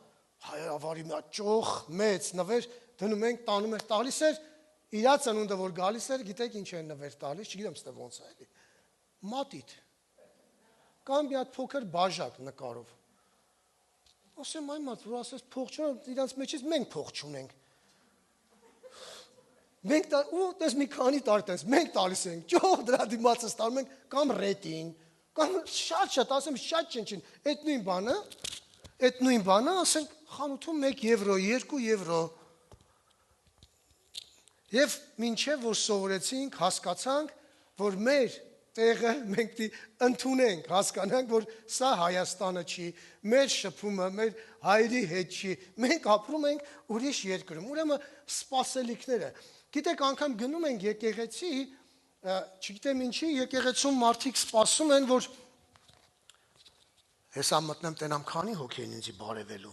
Հայավարի մի ճոխ, մեծ նվեր դնում ենք, տանում էր, տալիս էր, իրա ծնունդը որ գալիս էր, գիտեք ինչ են նվեր տալիս, չգիտեմ ստե ոնց է էլի։ Մատիտ։ Կամ մի հատ փոքր բաժակ նկարով։ Ասեմ այ մարդ, որ ասես փող չունեմ, իրանց մեջից մենք փող չունենք։ Մենք ու դες մի քանի տարի տես մենք տալիս ենք ճոխ դրա դիմացը ստանում ենք կամ ռետին կամ շատ ասեմ շատ չնչին այդ նույն բանը ասենք խանութում 1 եվրո 2 եվրո եւ մինչեւ որ սովորեցինք հասկացանք որ մեր տեղը մենք ընդունենք հասկանանք որ սա Հայաստանը չի մեր շփումը մեր հայրի հետ չի մենք ապրում ենք ուրիշ երկրում ուրեմն սպասելիքները Գիտեք, անգամ գնում ենք եկեղեցի, չգիտեմ ինչի, եկեղեցում մարդիկ սպասում են, որ հեսա մտնեմ տենամ քանի հոգի են ինձի բարևելու,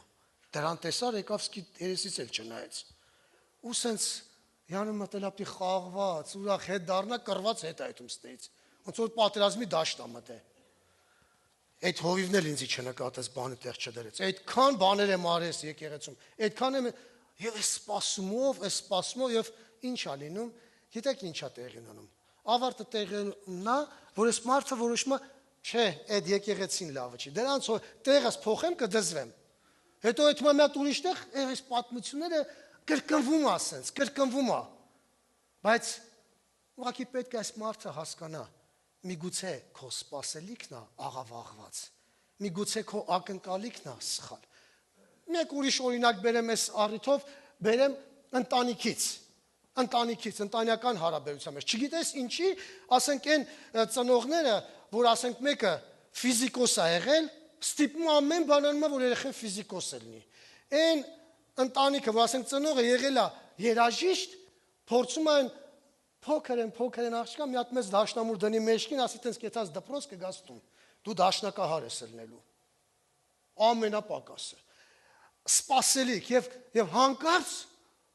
դրան տեսար եկավ սկի երեսից էլ չնայեց, ու սենց յանը մտելապտի խաղված, ուրախ հետ դարնա կրված հետ այդում ստեից, ոնց որ պատերազմի դաշտ ամտ է, այդ հովիվն էլ ինձի չնկատեց բանը տեղ չդրեց, այդքան բաներ եմ արես եկեղեցում, այդքան եմ, և այս սպասումով և ինչ է լինում, գիտեք ինչ է տեղին ունում, ավարտը տեղին նա, որ այս մարդը որոշում է, չէ, այդ եկեղեցին լավը չի, դրանց տեղս փոխեմ կդզվեմ, հետո այդ մի հատ ուրիշ տեղ, այս պատմությունները կրկնվում է ասենց, կրկնվում է, բայց ուղղակի պետք է այս մարդը հասկանա, միգուցե քո սպասելիքն է աղավաղված, միգուցե քո ակնկալիքն է սխալ, մեկ ուրիշ օրինակ բերեմ այս առիթով, բերեմ ընտանիքական հարաբերության մեջ, չգիտես ինչի, ասենք են ծնողները, որ ասենք մեկը ֆիզիկոս է եղել, ստիպում ամեն բանանում է, որ երեխեն ֆիզիկոս է լինի, են ընտանիքը, որ ասենք ծնողը եղել է երաժիշտ, փորձում են փոքր են աղջկա, մի հատ մեծ դաշնամուր դնի մեջքին, ասի տենց կեցած դպրոց կգաս տուն, դու դաշնակահար ես ելնելու, ամենապակասը, սպասելիք և հանկարծ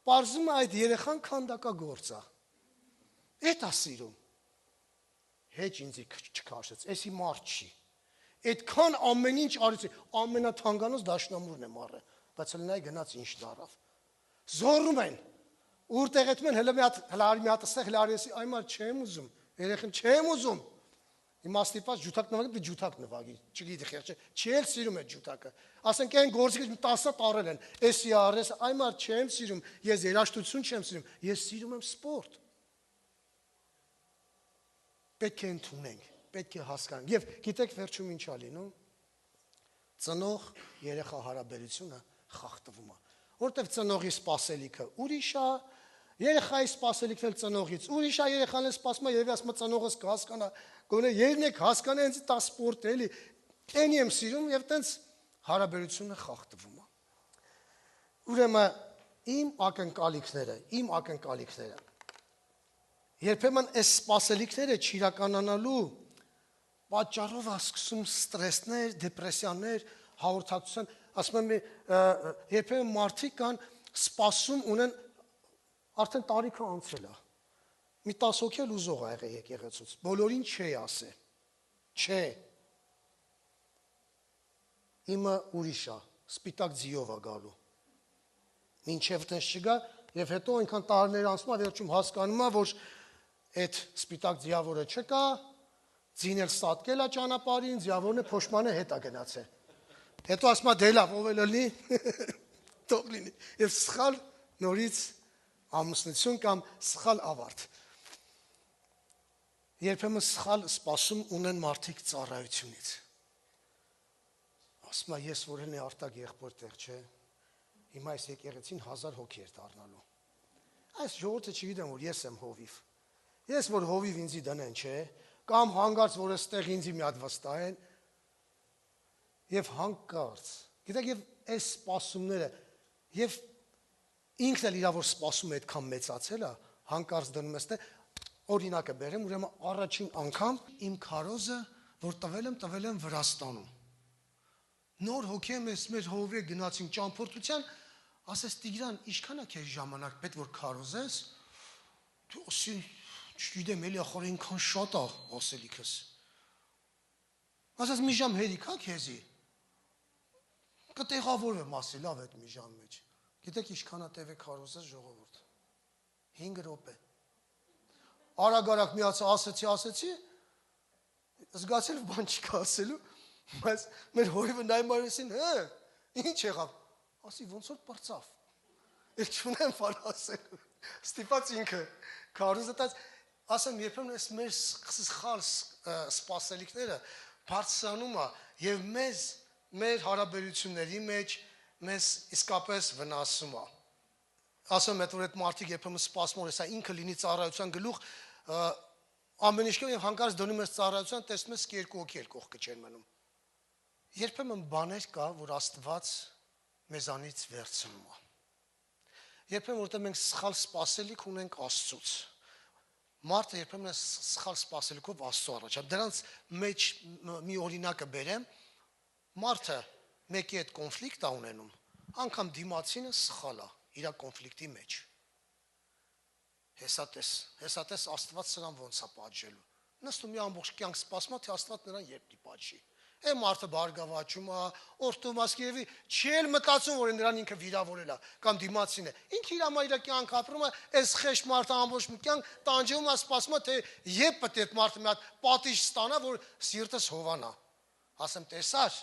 պարզում է այդ երեխան քանդակագործ է, էդ է սիրում, հեչ ինձի չքաշեց, էսի մարդ չի, այդքան ամեն ինչ արեցի, ամենաթանկանոց դաշնամուրն եմ առը, բայց լնայ գնաց ինչ դարավ, զորում են, ուր տեղեթում են հələ մի հատ ստեղ հլարեսի այմար չեմ ուզում, երեխան չեմ ուզում։ Հիմա ստիպած ջութակ նվագի, դե ջութակ նվագի, չգիտի խեղճ, չի էլ սիրում այդ ջութակը։ Ասենք այն գործիքը 10 տարել են, էսի արես, այմար չեմ սիրում, ես երաժշտություն չեմ սիրում, ես սիրում եմ սպորտ։ Պետք է ընդունենք, պետք է հասկանանք։ Եվ գիտեք վերջում ինչ ա լինում։ Ծնող երեխա հարաբերությունը խախտվում է։ Որտեվ ծնողի սպասելիքը ուրիշ է, երեխայի սպասելիքն էլ ծնողից ուրիշ է, երեխան էլ սպասում է, երևի ասում է ծնողս կհասկանա, գոնե երնեք հասկանա, ինձ դա սպորտ է, էլի։ Էնի եմ սիրում եւ տենց հարաբերությունը խախտվում է։ Ուրեմն իմ ակնկալիքները երբեմն այս սպասելիքները չիրականանալու պատճառով է սկսում ստրեսներ, դեպրեսիաներ, հաղորդակցության, ասում եմ, երբեմն մարդիկ կան սպասում ունեն արդեն տարիքը անցել է։ Մի 10 հոգի էլ ուզող ա եղել եկեղեցուց, բոլորին չի ասե։ Չէ։ Իմը ուրիշ է, սպիտակ ձիով է գալու։ Մինչև տենց չգա, եւ հետո այնքան տարիներ անցնում է, վերջում հասկանում է, որ այդ սպիտակ ձիավորը չկա, ձին էլ սատկել է ճանապարհին, ձիավորն է փոշմանը հետ է գնացել։ Հետո ասում է դե լավ, ով էլ լինի, թող լինի։ Եվ սխալ նորից ամուսնություն կամ սխալ ավարտ։ Երբեմն սխալ սպասում ունեն մարդիկ ծառայությունից։ Ասում է ես որ լինի արտակ եղբոր տեղ, չէ։ Հիմա այս եկեղեցին 1000 հոգի էր դառնալու։ Այս ժողովուրդը չգիտեմ որ ես եմ հովիվ։ Ես որ հովիվ ինձի դնեն, չէ, կամ հանգարց որ այստեղ ինձի մի հատ վստահեն։ Եվ հանկարծ, գիտեք, եւ այս սպասումները եւ ինքն էլ իրավոր սպասում է այդքան մեծացել է, հանկարծ դնում ես օրինակը բերեմ, ուրեմն առաջին անգամ իմ քարոզը, որ տվել եմ Վրաստանում։ Նոր հոգի եմ մեր հովիվը գնացին ճամփորդության, ասես Տիգրան, ինչքան է քեզ ժամանակ պետք որ քարոզես։ Դու ասի, չգիտեմ, էլի ախոր այնքան շատ է ասելիքս։ Ասես մի ժամ հերիք է քեզի։ Կտեղավորվեմ ասի, լավ այդ մի ժամ մեջ։ Գիտեք ինչքան է տևե քարոզես ժողովուրդ։ 5 րոպե։ Արագ միացա ասեցի, զգացել բան չկա ասելու, բայց մեր հորիվը նայում արեցին, ինչ եղավ, ասի ոնց որ պրծավ, էլ չունեմ բան ասելու, ստիպած ինքը, քարոզը տած, ասեմ երբեմն այս մեր սխալ սպասելիքները բարձրանում է և մեր հարաբերությունների մեջ մեզ իսկապես վնասում է, ասում եմ, որ այդ մարդիկ երբեմն սպասում որ հեսա ինքը լինի ծառայության գլուխ, ամեն ինչ և հանկարծ դնում ես ծառայության, տեսնում ես 2 հոգի էլ կողքը չեն մնում։ Երբեմն բաներ կա, որ Աստված մեզանից վերցնում է։ Երբեմն որտեղ մենք սխալ սպասելիք ունենք Աստծուց։ Մարդը երբեմն սխալ սպասելիքով Աստծո առաջ։ Դրանց մեջ մի օրինակը բերեմ, մարդը մեկի հետ կոնֆլիկտ է ունենում, անգամ դիմացինը սխալ է իր կոնֆլիկտի մեջ։ Հեսատես Աստված սրան ոնց է պատժելու։ Նստում մի ամբողջ կյանք սպասում է, թե Աստված նրան երբ կպատժի։ Այն մարդը բարգավաճում է, օրտում ասկերևի, չի էլ մտածում, որ նրան ինքը վիրավորել է, կամ դիմացին է։ Ինքը իր համար իր կյանք ապրում է, այս խեղճ մարդը ամբողջ մի կյանք տանջվում է, սպասում է, թե երբ պետք է այդ մարդը մի հատ պատիժ ստանա, որ սիրտս հովանա։ Ասեմ, տեսար։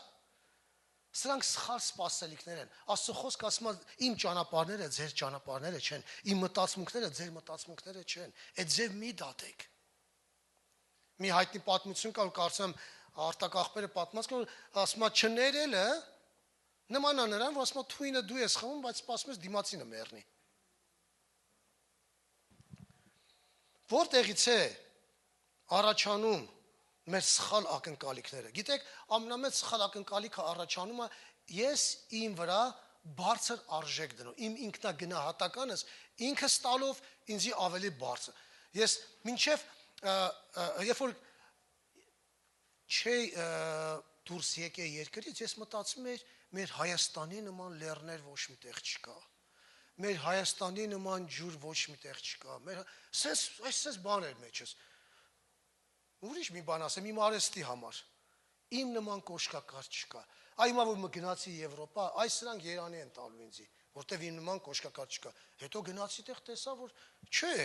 Սրանք սխալ սպասելիքներ են։ Աստծո խոսքը ասում է, իմ ճանապարհները ձեր ճանապարհները չեն, իմ մտածմունքները ձեր մտածմունքները չեն։ Այդ ձև մի դատեք։ Մի հայտնի պատմություն կա, որ կարծում եմ արտակախբերը պատմած կա, ասում է չներելը նման է նրան, որ ասում է թույնը դու ես խմում, բայց սպասում ես դիմացինը մեռնի։ Որտեղից է առաջանում մեր սխալ ակնկալիքները։ Գիտեք, ամենամեծ սխալ ակնկալիքը առաջանում է ես իմ վրա բարձր արժեք դնում, իմ ինքնագնահատականս ինքս տալով ինձի ավելի բարձր։ Ես մինչև երբ որ չէ դուրս եկե երկրից, ես մտածում եմ մեր Հայաստանի նման լեռներ ոչ միտեղ չկա։ Մեր Հայաստանի նման ջուր ոչ միտեղ չկա։ Այս բաներ մեջս։ Ուրիշ մի բան ասեմ, իմ արեստի համար, իմ նման կոշկակար չկա, այմա որ մգնացի Եվրոպա, այս սրանք Երանի են տալու ինձի, որտեվ իմ նման կոշկակար չկա։ Հետո գնացի տեղ տեսա, որ չէ։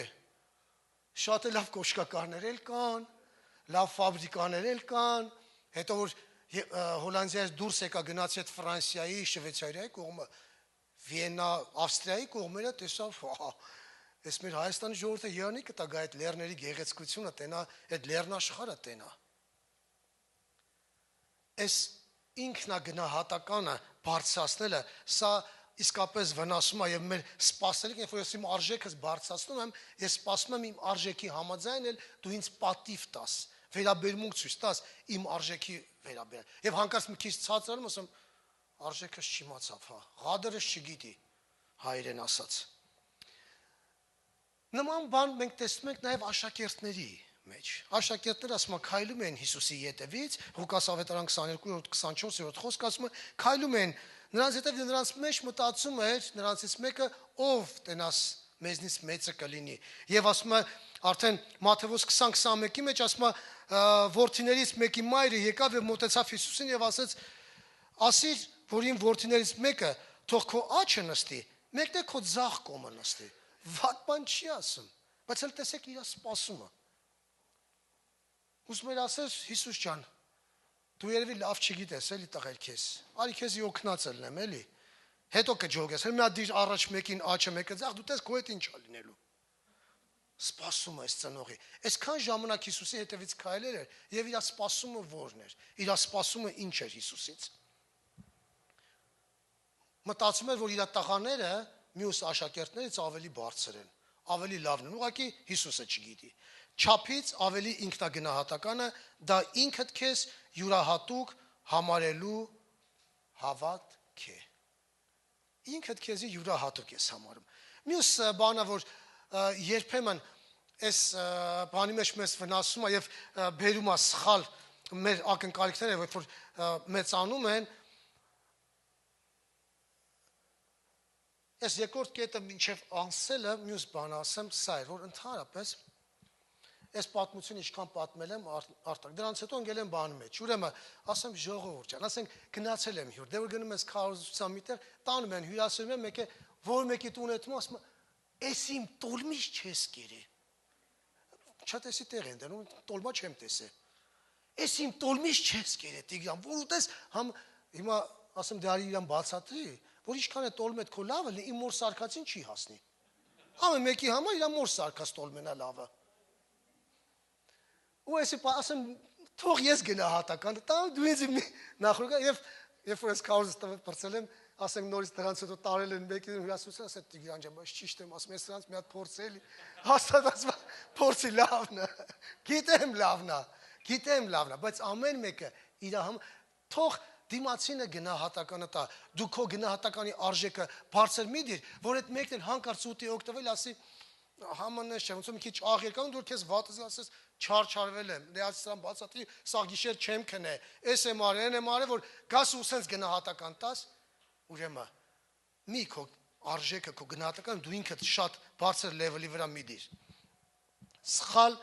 Շատ է լավ կոշկակարներ էլ կան, լավ ֆաբրիկաներ էլ կան, հետո որ Հոլանդիայից դուրս եկա գնացի այդ Ֆրանսիայի, Շվեյցարիայի կողմը, Վիեննա, Ավստրիայի կողմերը տեսա, այս մեր Հայաստանի ժողովուրդը յանի կտա գա այդ լեռների գեղեցկությունը տենա, այդ լեռնաշխարհը տենա։ Այս ինքնագնահատականը բարձրացնելը, սա իսկապես վնասում է եւ մեր սպասելիքն, երբ որ ես իմ արժեքս բարձրացնում եմ, ես սպասում եմ իմ արժեքի համաձայն էլ դու ինձ պատիվ տաս, վերաբերմունք ցույց տաս իմ արժեքի վերաբերյալ։ Եվ հանկարծ մի քիչ ցածրանում ասեմ, արժեքս չիմացավ, հա, ղադրս չգիտի, հայերեն ասած։ Նման բան մենք տեսնում ենք նաեւ աշակերտների մեջ։ Աշակերտները ասում են քայլում են Հիսուսի ետևից, Ղուկաս ավետարան 22-24-րդ խոսքը ասում է քայլում են նրանց հետև նրանց մեջ մտածում էր նրանցից մեկը ով տենաս մեզնից մեծը կլինի եւ ասում է արդեն Մատթեոս 20-21-ի մեջ ասում է որդիներից մեկի մայրը եկավ եւ մոտեցավ Հիսուսին եւ ասեց ասիր որ իմ որդիներից մեկը թող քո աչքը նստի մեկն է քո ձախ կողմը նստի վատ բան չի ասում բայց էլ տեսեք իր սպասումը Ուզում եմ ասել Հիսուս ջան դու երևի լավ չգիտես էլի տղեր քեզ արի քեզի օգնած ելնեմ էլի հետո կջոգես հենց մի հատ դիր առաջ մեկին աչը մեկը ձախ դու տես քո հետ ինչ է լինելու սպասում է ծնողի այսքան ժամանակ Հիսուսի հետևից քայլել էր եւ իր սպասումը որն էր իր սպասումը ինչ էր Հիսուսից մտածում էր որ իր տղաները մյուս աշակերտներից ավելի բարձր են ավելի լավն են ուղղակի Հիսուսը չգիտի Չափից ավելի ինքնագնահատականը դա ինքդ քեզ յուրահատուկ համարելու հավատք է։ Ինքդ քեզի յուրահատուկ ես համարում։ Մյուս բանը որ երբեմն այս բանի մեջ մեզ վնասում է եւ բերում է սխալ մեր ակնկալիքները, երբ որ մեծանում են Այս երկրորդ կետը մինչև անցելը մյուս բան ասեմ, սա է, որ ընդհանրապես Այս պատմությունը ինչքան պատմել եմ արտակ։ Դրանից հետո ընկել եմ բանի մեջ։ Ուրեմն, ասեմ ժողովուրդ ջան, ասենք գնացել եմ հյուր, դե որ գնում ես քարոզության միտեղ, տանում են հյուրասիրում են մեկը, որ մեկի տուն է դնում, ասում է, «Էս իմ տոլմից չես կերի»։ Չտեսի տեղ են դնում, տոլմա չեմ տեսել։ «Էս իմ տոլմից չես կերի, Տիգրան, որ ուտես համ հիմա ասեմ դե արի իրան բացատրի, որ ինչքան է տոլմեդ քո լավը, իմ մոր սարկածին չի հասնի։ Ամեն մեկի համար իր մոր սարկած տոլմենա լավը։ Ու այսի ասեմ թող ես գնահատական տամ դու ինձ նախորդ եւ երբ որ ես քարոզը տվել բրցել եմ ասենք նորից դրանց հետո տարել են մեկին հյուրասիրություն ասել Տիգրան ջան բայց ճիշտ եմ ասում ես դրանց մի հատ փորձել հաստատ ասում փորձի լավն է գիտեմ լավն է բայց ամեն մեկը իր թող դիմացինը գնահատականը տա դու քո գնահատականի արժեքը բարձր մի դիր որ այդ մեկն հանկարծ ուտի օգտվել ասի Hamanı şey, mesela ki ahirkan dur kes vatız asız çarvelem. Ne açsam basatı sağ gişer çemkene. Esemare ne mare vor gas usens gene hatakantas. Urema. Miko arjeka ko gene hatakan du inket şat բարձր լեվելի վրա մի դիր։ Սխալ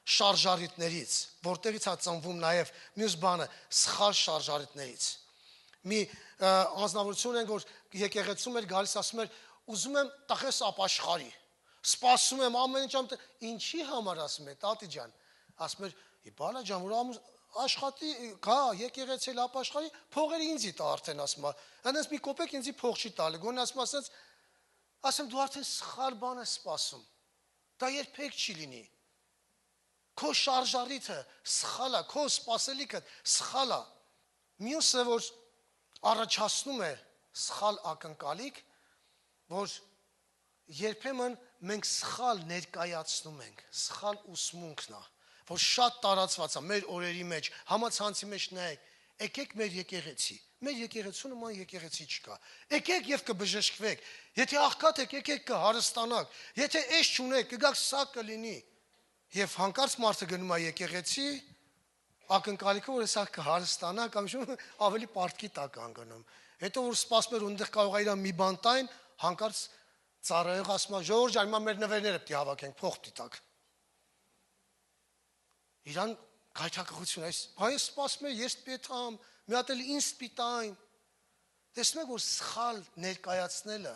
շարժարիտներից, որտեղից է ծնվում նաև մյուս բանը, սխալ շարժարիտներից։ Մի անձնավորություն են, որ եկեղեցում էր գալիս ասում էր, ուզում եմ տխես ապաշխարի։ Սպասում եմ ամեն ինչ, ինչի համար ասում է, տատի ջան, ասում էր, բալա ջան, որ աշխատի, գա, եկեղեցի ապաշխարի, փողերը ինձի տա արդեն ասում է։ Այնպես մի կոպեկ ինձի փող չի տալի, գոնե ասում ասած ասեմ դու արդեն սխալ բան ես սպասում։ Դա երբեք չի լինի։ Քո շարժարիթը սխալ է, քո սպասելիքը սխալ է։ Մյուսը որ առաջացնում է սխալ ակնկալիք, որ երբեմն մենք սխալ ներկայացնում ենք, սխալ ուսմունքն է, որ շատ տարածված է մեր օրերի մեջ, համացանցի մեջ նայեք, եկեք մեր եկեղեցի։ Մեր եկեղեցու նման եկեղեցի չկա։ Եկեք եւ կբժշկվեք։ Եթե աղքատ եք, եկեք կհարստանաք։ Եթե էշ չունեք, կգաք սա կլինի։ Եվ հանկարծ մարդը գնում է եկեղեցի, ակնկալիքը որ սա կհարստանա կամ ինչ ավելի պարտքի տակ անգնում։ Հետո որ սպասում էր ունտեղ կարող է իրան մի բան տային, հանկարծ ծառայող ասում է Ժորժ, այմա մեր նվերները պետք է հավաքենք, փող տիտակ։ Իրան գայթակղություն այս, այս սպասում է ես պետք մի հատ էլ ինձ պիտայն։ Տեսնում եք որ սխալ ներկայացնելը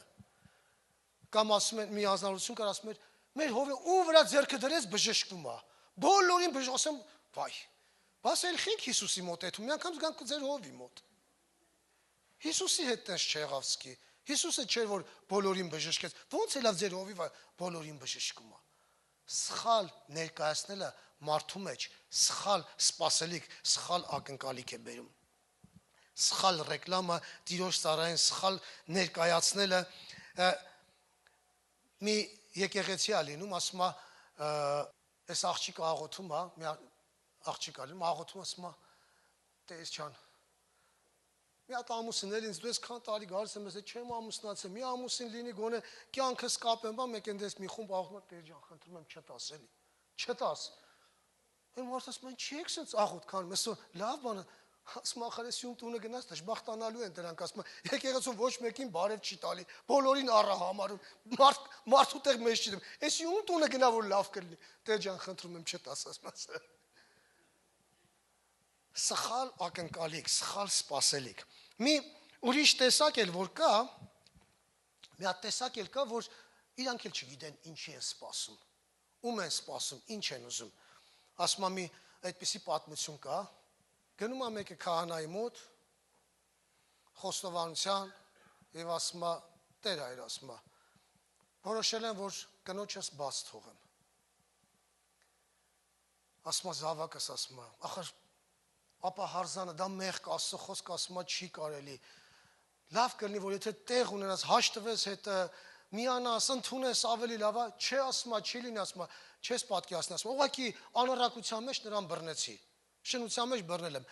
Կամ ասում են մի ազնվորություն կար ասում էր մեր հովը ում վրա ձեռքը դրեց բժշկվում է։ Բոլորին բժշկում վայ։ Բաս էլ խինք Հիսուսի մոտ էթում, մի անգամ զգանք ձեր հովի մոտ։ Հիսուսի հետ տես չեղավ սկի։ Հիսուսը չէր որ բոլորին բժշկեց։ Ոնց է լավ ձեր հովի բոլորին բժշկում է։ Սխալ ներկայացնելը մարդու մեջ սխալ սպասելիք, սխալ ակնկալիք է բերում։ Սխալ ռեկլամը, տիրոջ ծառային սխալ ներկայացնելը մի եկեղեցի է լինում, ասում է այս աղջիկը աղոթում է, մի աղջիկ է լինում, աղոթում ասում է տես ջան մի հատ ամուսիններ ինձ դու այսքան տարի գալիս եմ ասել չեմ ամուսնացել մի ամուսին լինի գոնե կյանքս կապեմ բա մեկ ընդես մի խումբ աղոթում տեր ջան խնդրում եմ չտաս էլի չտաս այն մարդը ասում են չի եք sense աղոթ քան մեսո լավ բան ասում ախր ես յում տունը գնաս դժբախտանալու են դրանք ասում եկեղեցուն ոչ մեկին բարև չի տալի բոլորին առա համարում մարդու տեղ մեզ չի դեմ այս յում տունը գնա որ լավ կլինի տեր ջան խնդրում եմ չտաս ասում սխալ ակնկալիք, սխալ սպասելիք։ Մի ուրիշ տեսակ էլ որ կա, մի հատ տեսակ էլ կա, որ իրանք էլ չգիտեն ինչի են սպասում, ում են սպասում, ինչ են ուզում։ Ասում եմ մի այդպիսի պատմություն կա, գնում է մեկը քահանայի մոտ, խոստովանության եւ ասում է Տեր այր ասում է, որոշել եմ որ կնոջս բաց թողեմ։ Ասում է զավակս ասում է, ախր ապա հարզանը դա մեղք Աստծո խոսք ասում է չի կարելի լավ կլինի որ եթե տեղ ունենաս հաշտվես հետը միանաս ընդունես ավելի լավ է չէ ասում է չի լինի ասում է չես պատկերացնի ասում ուղղակի անառակության մեջ նրան բռնեցի շնության մեջ բռնել եմ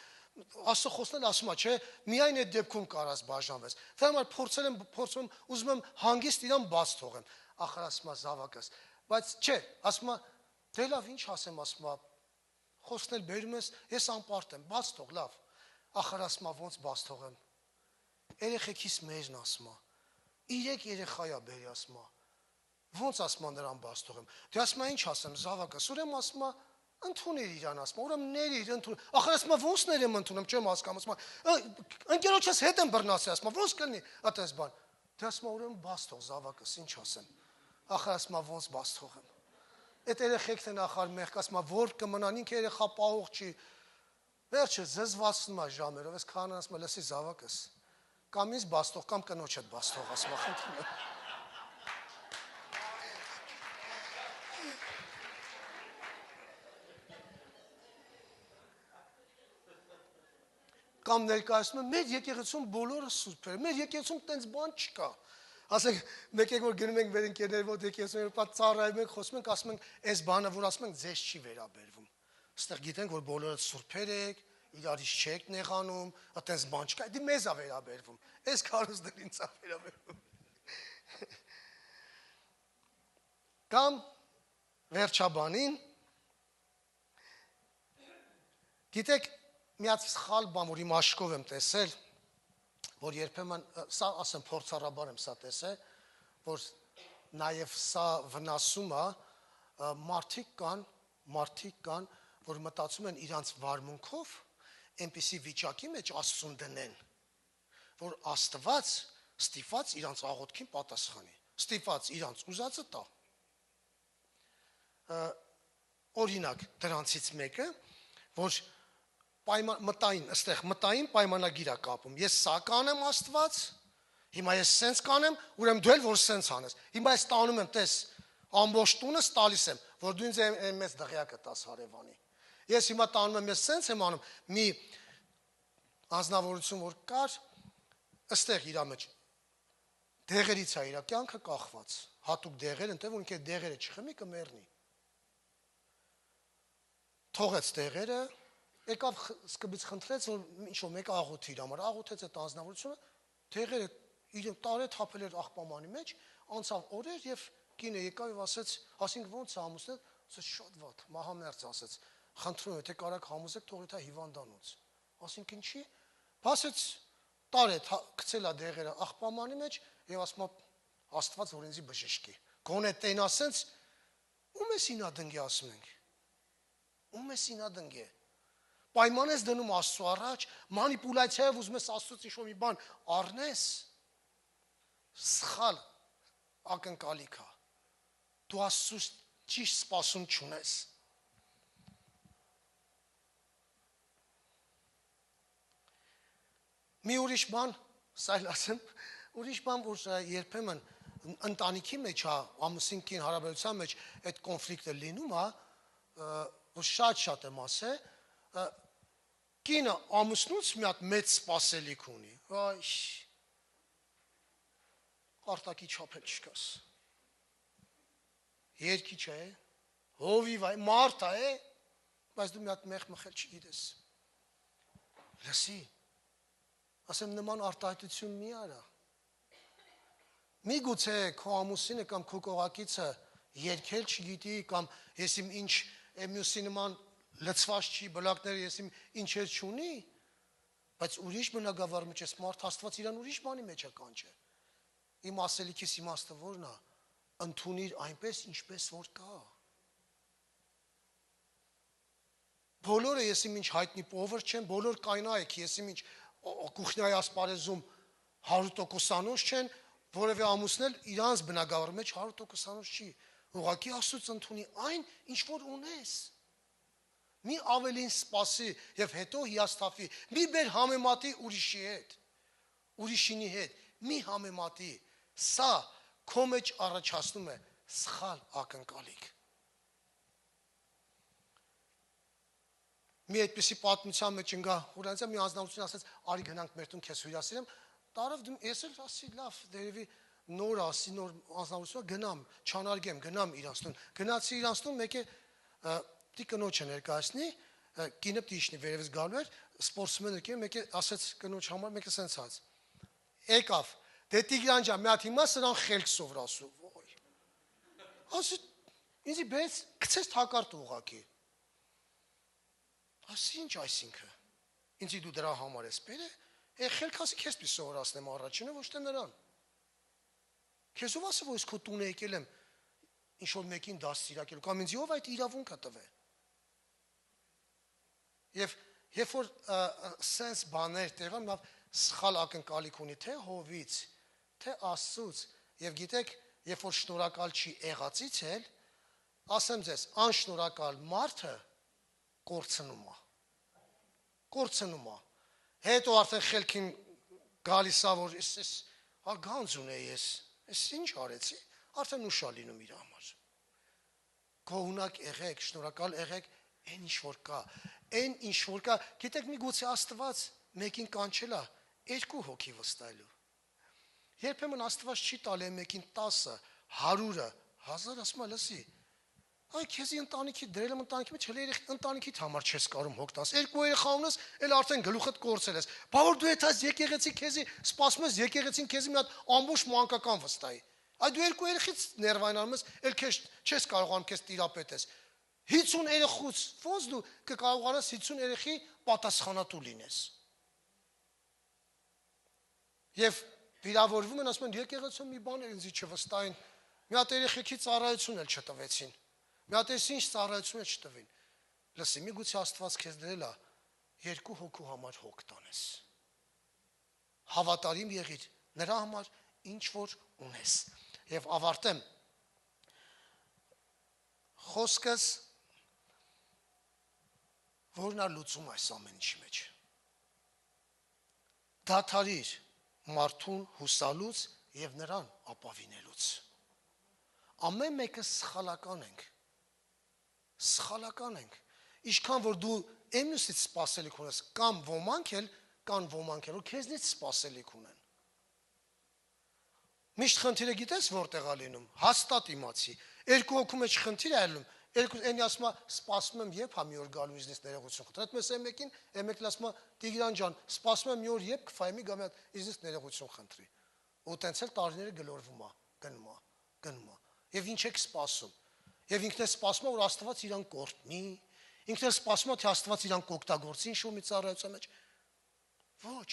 Աստծո խոսքն էլ ասում է չէ միայն այդ դեպքում կարաս բաժանվես դա համար փորձում եմ ուզում եմ հանգիստ իրան բաց թողեմ ախր ասում է զավակս բայց չէ ասում է դե լավ ինչ ասեմ ասում է խոսքնել բերում ես, ես անպարտ եմ, բաց թող, լավ, ախր ասում է ոնց բաց թողեմ, երեխեքիս մեջն ասում է, 3 երեխա է բերի ասում է, ոնց ասում է նրան բաց թողեմ, դե ասում է ինչ ասեմ, զավակս, ուրեմն ասում է, ընդունիր իրան ասում է, ուրեմն ների ընդունիր, ախր ասում է ոնց ներեմ ընդունում, չեմ հասկանում, ասում է, ընկերոջս հետ եմ բռնացել, ասում է, ոնց կլինի, այդպես բան, դե ասում է ուրեմն բաց թող, զավակս, ինչ ասեմ, ախր ասում է ոնց բաց թողեմ Այդ երեխեքն են ախար մեղք ասում է որ կմնան ինքը երեխա պահող չի վերջը զզվացնում է ժամերով ես քահանան ասում է լսի զավակս կամ ինձ բաց թող կամ կնոջդ բաց թող ասում է խնդրում եմ կամ ներկայացնում եմ մեր եկեղեցում բոլորը սուրբ են մեր եկեղեցում տենց բան չկա Ասենք մեկ եք որ գնում ենք մեր ընկերների մոտ եկեղեցում երբ ծառայում ենք խոսում ենք ասում ենք այս բանը որ ասում ենք ձեզ չի վերաբերվում Այստեղ գիտենք որ բոլորը սուրբեր եք իրարից չեք նեղանում այդպես բան չկա դի մեզ է վերաբերվում այս քարոզն ինձ է վերաբերվում Կամ վերջաբանին Գիտեք մի հատ սխալ բան որ իմ աշկով եմ տեսել որ երբեմն սա ասեմ փորձառաբար եմ սա տեսել որ նաև սա վնասում է մարդիկ կան որ մտածում են իրանց վարմունքով այնպիսի վիճակի մեջ Աստծուն դնեն որ Աստված ստիպված իրանց աղոթքին պատասխանի ստիպված իրանց ուզածը տա օրինակ դրանցից մեկը որ մտային պայմանագիր է կապում ես սա կանեմ Աստված հիմա ես սենց կանեմ ուրեմն դու էլ որ սենց անես հիմա ես տանում եմ տես ամբողջ տունս տալիս եմ որ դու ինձ մեծ դղյակը տաս հարևանի ես հիմա տանում եմ ես սենց եմ անում մի անձնավորություն որ կար ըստեղ իր մեջ դեղերից է իր կյանքը կախված հատուկ դեղեր ընդ որ ինքը դեղերը չխմի կմեռնի թողեց դեղերը եկավ սկզբից խնդրեց որ ինչ-որ մեկը աղոթի իր համար աղոթեց այդ անձնավորությունը դեղերը իր տարե թափել էր աղբամանի մեջ անցավ օրեր եւ կինը եկավ եւ ասեց ասինք ոնց է ամուսնու ասեց շատ վատ մահամերձ ասեց խնդրում եմ թե կարաք համոզեք թողի դա հիվանդանոց ասինք ինչի ասեց տարե գցել է դեղերը աղբամանի մեջ եւ ասում է Աստված որ ինձի բժշկի գոնե տեն ասենց ում է սինա դնգի ասում ենք ում է սինա դնգի Պայման ես դնում Աստծո առաջ, մանիպուլյացիայով ուզում ես Աստծոց ինչ-որ մի բան առնես, սխալ ակնկալիք է։ Դու Աստծուց ճիշտ սպասում չունես։ Մի ուրիշ բան, սա էլ ասեմ, ուրիշ բան, որ երբեմն ընտանիքի մեջ է, ամուսին կին հարաբերության մեջ այդ կոնֆլիկտը լինում է, որ շատ եմ ասել, կինը ամուսնուց մի հատ մեծ սպասելիք ունի, արտակի չափել չկաս, երկիչ է, հովիվ է, մարդ է, բայց դու մի հատ մեղ մխել չգիտես, լսի, ասեմ նման արտահայտություն մի արա, մի գուցե քո ամուսինը կամ քո կողակիցը երկել չգիտի կամ ես իմ ինչ մյուսի նման լցված չի, բլակները ես իմ ինչեր չունի, բայց ուրիշ բնագավառ մեջ ես մարդ Աստված իրան ուրիշ բանի մեջ է կանչել։ Իմ ասելիքիս իմաստը որն է, ընդունիր այնպես, ինչպես որ կա։ Բոլորը ես իմ ինչ հայտնի պովեր չեն, բոլոր կայնայք ես իմ ինչ կուխնյայի ասպարեզում 100%-անոց չեն, որևէ ամուսնել իրանց բնագավառ մեջ 100%-անոց չի։ Ուղղակի Աստծուց ընդունի այն, ինչ որ ունես։ Մի ավելին սպասի եւ հետո հիասթափվի։ Մի բեր համեմատի ուրիշի հետ։ Ուրիշինի հետ մի համեմատի։ Սա քո մեջ առաջացնում է սխալ ակնկալիք։ Մի այդպիսի պատմության մեջ ընկա, հորանցա մի անձնավորություն ասաց, արի գնանք մեր տուն, քեզ հյուրասիրեմ, տարավ ես էլ ասի լավ, դերևի նոր ասի, նոր անձնավորություն, գնամ, չանարգեմ, գնամ իրանց տուն, գնացի իրանց տուն, մեկ է դի կնոջը ներկայացնի, կինը պտիշնի վերևից գալու էր, սպորտսմենը կին, մեկ է ասեց կնոջ համար, մեկ է սենց հաց, եկավ, դե Տիգրան ջան, մի հատ հիմա սրան խելք սովրասու, ասի, ինձի բեց, կցես թակարդ ուղակի, ասի ինչ այսինքը, ինձի դու դրա համար ես բեր է, խելք ասի քեզ պի սովորացնեմ առաջինը, ոչ թե նրան, քեզ ով ասի, որ ես քո տուն եկել եմ, ինչ-որ մեկին դաս սիրակելու, կամ ինձի ով այդ իրավունքը տվե, և երբ որ սենց բաներ տեղան, լավ սխալ ակնկալիք ունի, թե հովից, թե Աստծուց, և գիտեք, երբ որ շնորհակալ չի եղածից էլ, ասեմ ձեզ, անշնորհակալ մարդը կորցնում է, հետո արդեն խելքին գալիս է, որ ես գանձ ունեի ես ինչ արեցի, արդեն ուշա լինում իր համար, գոհունակ եղեք, շնորհակալ եղեք, այն ինչ որ կա, այն ինչ որ կա, գիտեք մի գուցե Աստված մեկին կանչել է, 2 հոգի վստահելու, երբեմն Աստված չի տալի մեկին 10-ը, 100-ը, 1000, ասում է լսի, այ քեզի ընտանիքի դրել եմ ընտանիքի մեջ, հələ ընտանիքիդ համար չես կարում հոգ տաս, 2 երեխա ունես, էլ արդեն գլուխդ կորցել ես, բա որ դու այդպես եկեղեցի քեզի սպասում ես, եկեղեցին քեզի մի հատ ամբողջ մանկական վստահի, այ դու 2 երեխից ներվայնանում ես, էլ քեզ չես կարողանում քեզ տիրապետես, 50 երեխուց, ոնց դու կկարողանաս 50 երեխի պատասխանատու լինես, և վիրավորվում են, ասում են եկեղեցում մի բան ինձի չվստահին, մի հատ երեխեքի ծառայություն էլ չտվեցին, մի հատ էս ինչ ծառայություն էլ չտվին, լսի, մի գուցե Աստված քեզ դրել է 2 հոգու համար հոգ տանես, հավատարիմ եղիր, նրա համար ինչ որ ունես, և ավարտեմ, խոսքս, որն է լուծում այս ամեն ինչի մեջ, դադարիր մարդուն հուսալուց և նրան ապավինելուց, ամեն մեկը սխալական ենք, ինչքան որ դու մյուսից սպասելիք ունես, կամ ոմանք էլ, որ քեզնից սպասելիք ունեն, միշտ խնդիրը գիտես որտեղ է լինում, հաստատ իմացի, 2 հոգու մեջ խնդիր է ելնում, Էնի ասում է, սպասում եմ երբ մի օր գալու իզնից ներողություն խնդրեմ, այդ մեզ մեկին, մեկն ասում է, Տիգրան ջան, սպասում եմ մի օր երբ կֆայմի գամ իզնից ներողություն խնդրի, ու տենց էլ տարիները գլորվում է, գնում է, և ինչ եք սպասում, և ինքն է սպասում է, որ Աստված իրան կորտնի, ինքն է սպասում է, թե Աստված իրան կօգտագործի ինչ-որ մի ծառայության մեջ, ոչ,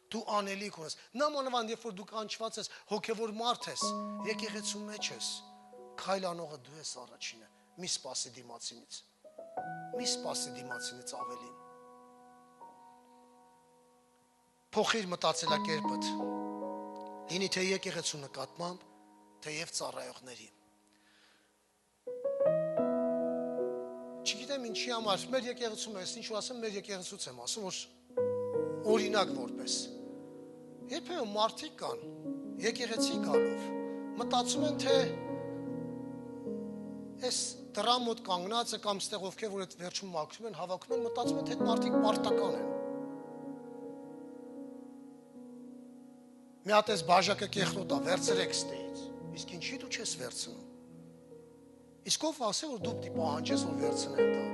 դու անելիք ունես, նամանավանդ երբ որ դու կանչված ես, հոգևոր մարդ ես, եկեղեցու մեջ ես, քայլ անողը դու ես առաջինը, մի սպասի դիմացինից ավելին, փոխիր մտածելակերպդ, Լինի թե եկեղեցու նկատմամբ, թե եւ ծառայողների։ Չգիտեմ ինչի համար, մեր եկեղեցում ես, ինչ որ ասեմ, մեր եկեղեցուց եմ ասում, որ օրինակ որպես։ Երբեմն մարդիկ կան, եկեղեցի գալով, մտածում են, թե այս դրան մոտ կանգնածը կամ ստեղ ովքեր որ այդ վերջում մաքրում են, հավաքում են, մտածում են, թե այդ մարդիկ պարտական են։ Մի հատ էս բաժակը կեղտոտ է, վերցրեք ստեից։ Իսկ ինչի դու չես վերցնում։ Իսկ ով ասե, որ դու պիտի պահանջես, որ վերցնեն դա։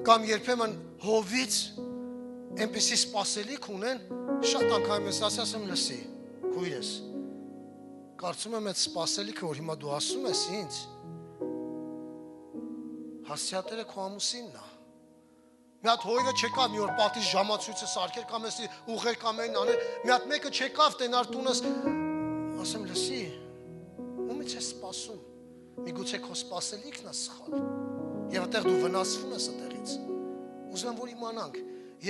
Կամ երբեմն հովից այնպեսի սպասելիք ունեն, շատ անգամ ես ասեմ լսի, քույրես։ Կարծում եմ այդ սպասելիքը, որ հիմա դու ասում ես ինձ, հասցեատերը քո ամուսինն է։ Մի հատ հոյվը չեկավ մի օր պատի ժամացույցը սարքեր կամ էսի ուղեր կամ այն աներ, մի հատ մեկը չեկավ տենար տունս, ասեմ լսի, ումից ես սպասում, միգուցե քո սպասելիքն է սխալ, և այդտեղ դու վնասվում ես այդտեղից, ուզում եմ որ իմանանք,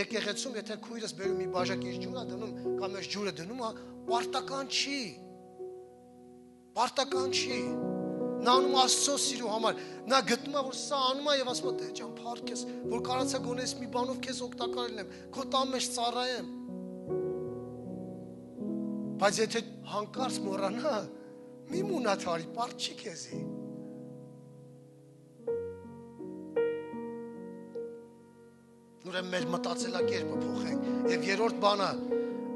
եկեղեցում եթե քույրս բերում մի բաժակ իր ջուրը դնում կամ ես ջուրը դնում, պարտական չի, նա անում Աստծո սիրո համար, նա գտնում է, որ սա անում է և ասում է, դե ջան, փառք ես, որ կարացա գոնես մի բանով քեզ օգտակար լինեմ, քո տան մեջ ծառայեմ։ Բայց եթե հանկարծ մոռանա, մի մունաթարի, պարտ չի քեզի։ Ուրեմն մեր մտածելակերպը փոխենք և երրորդ բանը,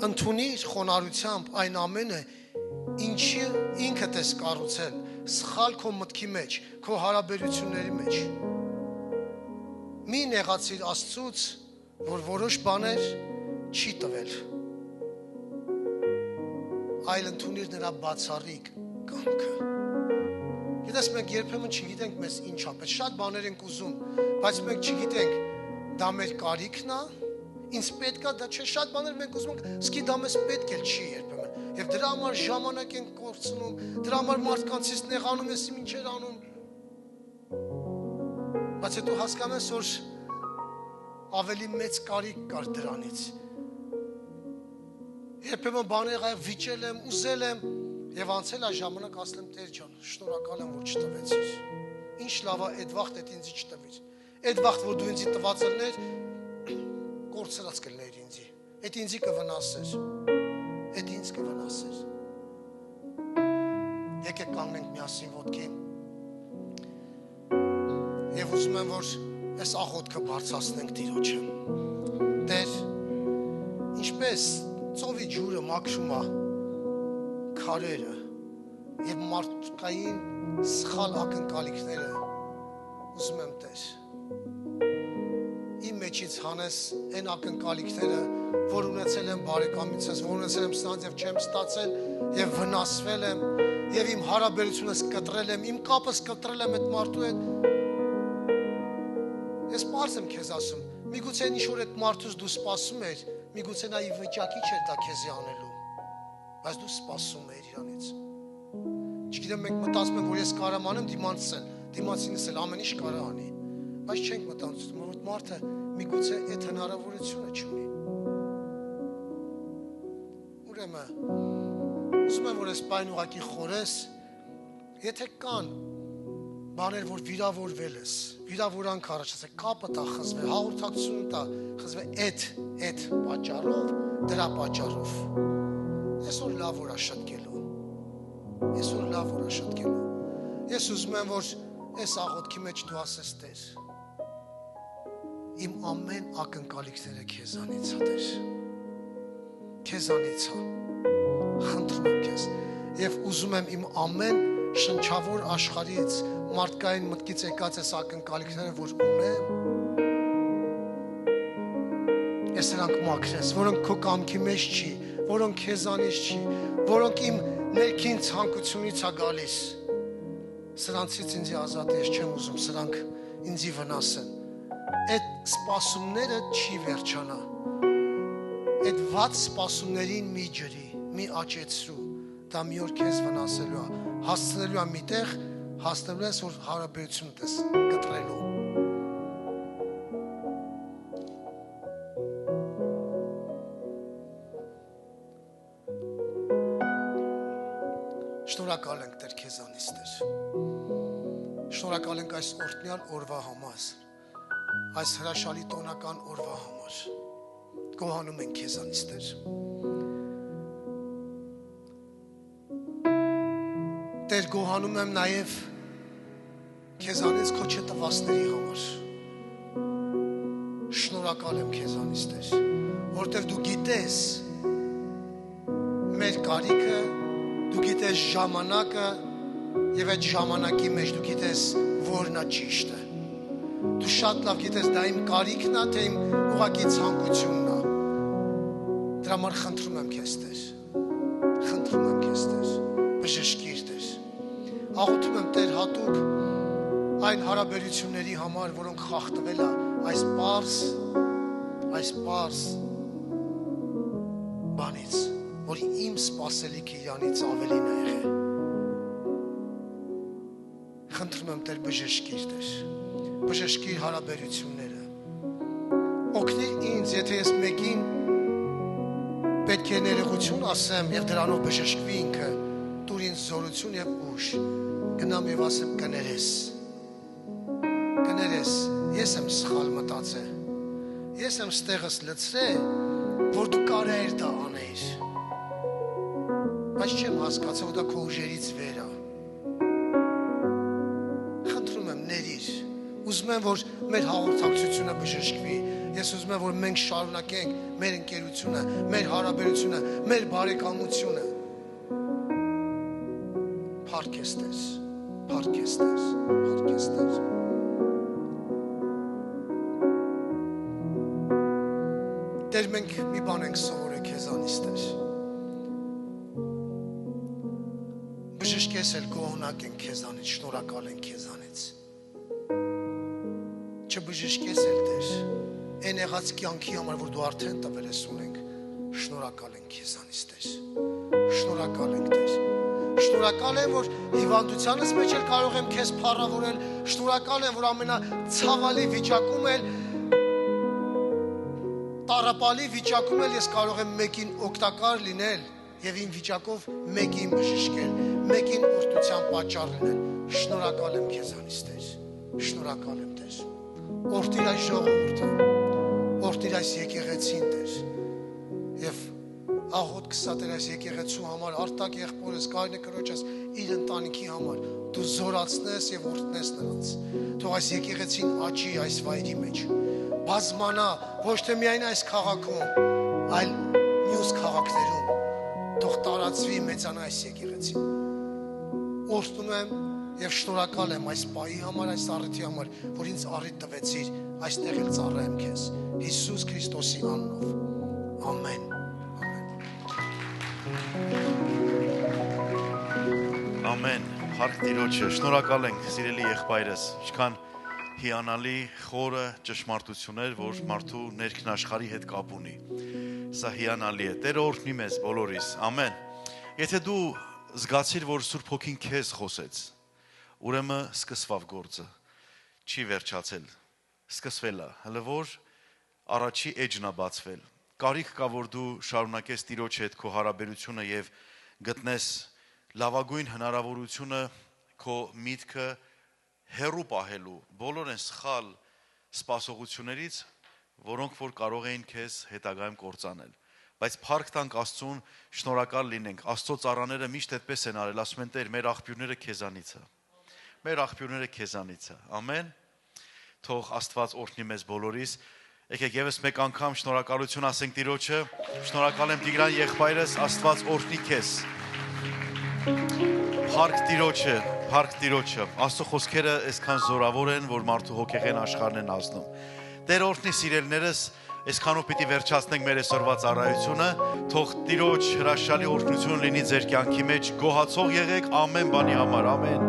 ընդունիր խոնարհությամբ այն ամենը, ինչի ինքդ ես կառուցել, սխալ քո մտքի մեջ, քո հարաբերությունների մեջ։ Մի նեղացիր Աստծուց, որ որոշ բաներ չի տվել, այլ ընդունիր նրա բացառիկ կամքը։ Գիտես մենք երբեմն չգիտենք մեզ ինչ ա, շատ բաներ ենք ուզում, բայց մենք չգիտենք դա մեր կարիքն է, ինձ պետք է, դա չէ, շատ բաներ մենք ուզում ենք, սկի դա մեզ պետք էլ չի երբեմն, և դրա համար ժամանակ ենք կորցնում, դրա համար մարդկանցից նեղանում ես իմ ինչեր անում, բայց հետո հասկանում ես, որ ավելի մեծ կարիք կար դրանից, երբեմն բաներ վիճել եմ, ուզել եմ, և անցել է ժամանակ ասել եմ, Տեր ջան, շնորհակալ եմ, որ չտվեցիր, ինչ լավ է, այդ վաղտ էդ ինձի չտվիր, այդ վաղտ, որ դու ինձի տված ելներ, կորցրած կլներ ինձի, այդ ինձի կվնասեր, այդ ինձ կվնասեր, եկեք կանգնենք միասին ոտքի, և ուզում եմ, որ այս աղոտքը բարձրացնենք Տիրոջը, Տեր, ինչպես ծովի ջուրը մաքրում է քարերը և մարդկային սխալ ակնկալիքները, ուզում եմ Տեր, իմ մեջից հանես այն ակնկալիքները, որ ունեցել եմ բարեկամիցս, որ ունեցել եմ սրանց և չեմ ստացել և վնասվել եմ և իմ հարաբերությունս կտրել եմ, իմ կապս կտրել եմ այդ մարդու հետ, ես պարզ եմ քեզ ասում, միգուցե ինչ-որ այդ մարդուց դու սպասում էր, միգուցե նա ի վիճակի չէր դա քեզի անելու, բայց դու սպասում էր իրանից, չգիտեմ մենք մտածում ենք, որ ես կարամ անեմ դիմացինս էլ ամեն ինչ կարա անի, բայց չենք մտածում, որ մարդը միգուցե այդ հնարավորությունը չունի, ուրեմն, ուզում եմ, որ ես պայն ուղակի խորես, եթե կան բաներ, որ վիրավորվել ես, վիրավորանք առաջացել, կապը տա խզվել, հաղորդակցությունը տա խզվել այդ պատճառով, դրա պատճառով, այսօր լավ որ աշատկելու, ես ուզում եմ, որ այս աղոտքի մեջ դու ասես Տեր, իմ ամեն ակնկալիքները քեզանից է Տեր, քեզանից է, խնդրում եմ քեզ, և ուզում եմ իմ ամեն շնչավոր աշխարհից մարդկային մտքից եկած այս ակնկալիքները, որ ունեմ, ես նրանք մաքրես, որոնք քո կամքի մեջ չի, որոնք քեզանից չի, որոնք իմ ներքին ցանկությունից է գալիս, սրանցից ինձի ազատ ես չեմ ուզում, սրանք ինձի վնասեն, այդ սպասումները չի վերջանա, այդ վատ սպասումներին մի ջրի, մի աճեցրու, դա մի օր քեզ վնասելու է, հասցնելու է միտեղ, հասնելու ես, որ հարաբերությունդ ես կտրելու։ քեզանից Տեր։ Շնորհակալ ենք այս օրհնյալ օրվա համար, այս հրաշալի տոնական օրվա համար։ Գոհանում ենք քեզանից Տեր։ Տեր, գոհանում եմ նաև քեզանից քո չտվածների համար։ Շնորհակալ եմ քեզանից Տեր, որտեղ դու գիտես մեր կարիքը, դու գիտես ժամանակը եւ այդ ժամանակի մեջ դու գիտես որն է ճիշտը։ Դու շատ լավ գիտես դա իմ կարիքն է, թե իմ ուղղակի ցանկությունն է։ Դրա համար խնդրում եմ քեզ Տեր։ Խնդրում եմ քեզ Տեր, բժշկիր Տեր։ Աղոթում եմ Տեր հատուկ այն հարաբերությունների համար, որոնք խախտվել է այս պարզ բանից, որ իմ սպասելիքը իրանից ավելին է եղել։ Խնդրում եմ Տեր բժշկիր Տեր, բժշկիր հարաբերությունները։ Օգնիր ինձ, եթե ես մեկին պետք է ներողություն ասեմ եւ դրանով բժշկվի ինքը, տուր ինձ զորություն եւ ուժ, գնամ եւ ասեմ կներես, ես եմ սխալ մտածել, ես եմ ստեղս լցրել, որ դու կարեր դա անեիր, բայց չեմ հասկացել, որ դա քո ուժերից վեր է։ Խնդրում եմ ներիր, ուզում եմ, որ մեր հաղորդակցությունը բժշկվի, ես ուզում եմ, որ մենք շարունակենք մեր ընկերությունը, մեր հարաբերությունը, մեր բարեկամությունը։ Փառք ես Տեր, փառք ես Տեր, փառք ես Տեր։ Տեր, մենք մի բան ենք սովորել քեզանից Տեր։ Բժշկես էլ գոհնակ ենք քեզանից, շնորհակալ ենք քեզանից։ Չբժշկես էլ Տեր, այն եղած կյանքի համար, որ դու արդեն տվել ես ունենք, շնորհակալ ենք քեզանից Տեր։ Շնորհակալ ենք Տեր։ Շնորհակալ եմ, որ հիվանդությանս մեջ էլ կարող եմ քեզ փառավորել, շնորհակալ եմ, որ ամենացավալի վիճակում էլ տարապալի վիճակում էլ ես կարող եմ մեկին օգտակար լինել եւ իմ վիճակով մեկին բժշկել, մեկին օրհնության պատճառ լինել։ Շնորհակալ եմ քեզանից Տեր։ Շնորհակալ եմ Տեր։ Օրհնիր այս ժողովուրդը, օրհնիր այս եկեղեցին Տեր։ Եվ աղոթ կսա Տեր այս եկեղեցու համար, արտակ եղբորս, Կարինե կրոջս իր ընտանիքի համար, դու զորացնես եւ օրհնես նրանց։ Թող այս եկեղեցին աճի այս վայրի մեջ։ Բազմանա ոչ թե միայն այս քաղաքում, այլ մյուս քաղաքներում, թող տարածվի մեծանա այս եկեղեցին։ Օրհնում եմ եւ շնորհակալ եմ այս պահի համար, այս առիթի համար, որ ինձ առիթ տվեցիր այստեղ էլ ծառայեմ քեզ։ Հիսուս Քրիստոսի անունով։ Ամեն։ Ամեն։ Փառք Տիրոջը, շնորհակալ ենք սիրելի եղբայրս, ինչքան հիանալի խորը ճշմարտություններ, որ մարդու ներքին աշխարհի հետ կապ ունի։ Սա հիանալի է։ Տերը օրհնի մեզ բոլորիս։ Ամեն։ Եթե դու զգացիր, որ Սուրբ Հոգին քեզ խոսեց, ուրեմն սկսվավ գործը։ Չի վերջացել։ Սկսվել է։ Հələ որ առաջի էջն է բացվել։ Կարիք կա, որ դու շարունակես Տիրոջ հետ քո հարաբերությունը եւ գտնես լավագույն հնարավորությունը քո միտքը հեռու պահելու բոլոր այն սխալ սպասողություններից, որոնք որ կարող էին քեզ հետագայում կործանել։ Բայց փառք տանք Աստծուն, շնորհակալ լինենք։ Աստծո ծառաները միշտ այդպես են արել, ասում են Տեր, մեր աղբյուրները քեզանից է։ Մեր աղբյուրները քեզանից է։ Ամեն։ Թող Աստված օրհնի մեզ բոլորիս։ Եկեք եւս մեկ անգամ շնորհակալություն ասենք Տիրոջը։ Շնորհակալ եմ Տիգրան եղբայրս, Աստված օրհնի քեզ։ Փառք Տիրոջը, փառք Տիրոջը։ Աստծո խոսքերը այսքան զորավոր են, որ մարդու հոգեղեն աշխարհն են ազնում։ Տեր օրհնի սիրելիներս, այսքանով պիտի վերջացնենք մեր այսօրվա ծառայությունը։ Թող Տիրոջ հրաշալի օրհնություն լինի ձեր կյանքի մեջ, գոհացող եղեք ամեն բանի համար, ամեն։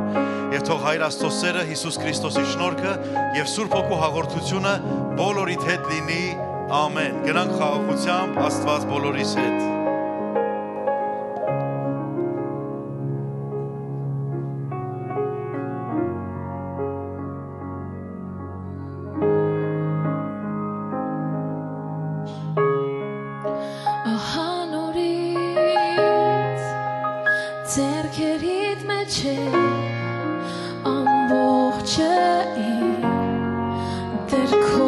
Եվ թող Հայր Աստծո սերը, Հիսուս Քրիստոսի շնորհքը եւ Սուրբ Հոգու հաղորդությունը բոլորիդ հետ լինի, ամեն։ Գնանք խաղաղությամբ, Աստված բոլորիս հետ։ Ահա նորից ձեռքերիդ մեջ է Տեր քո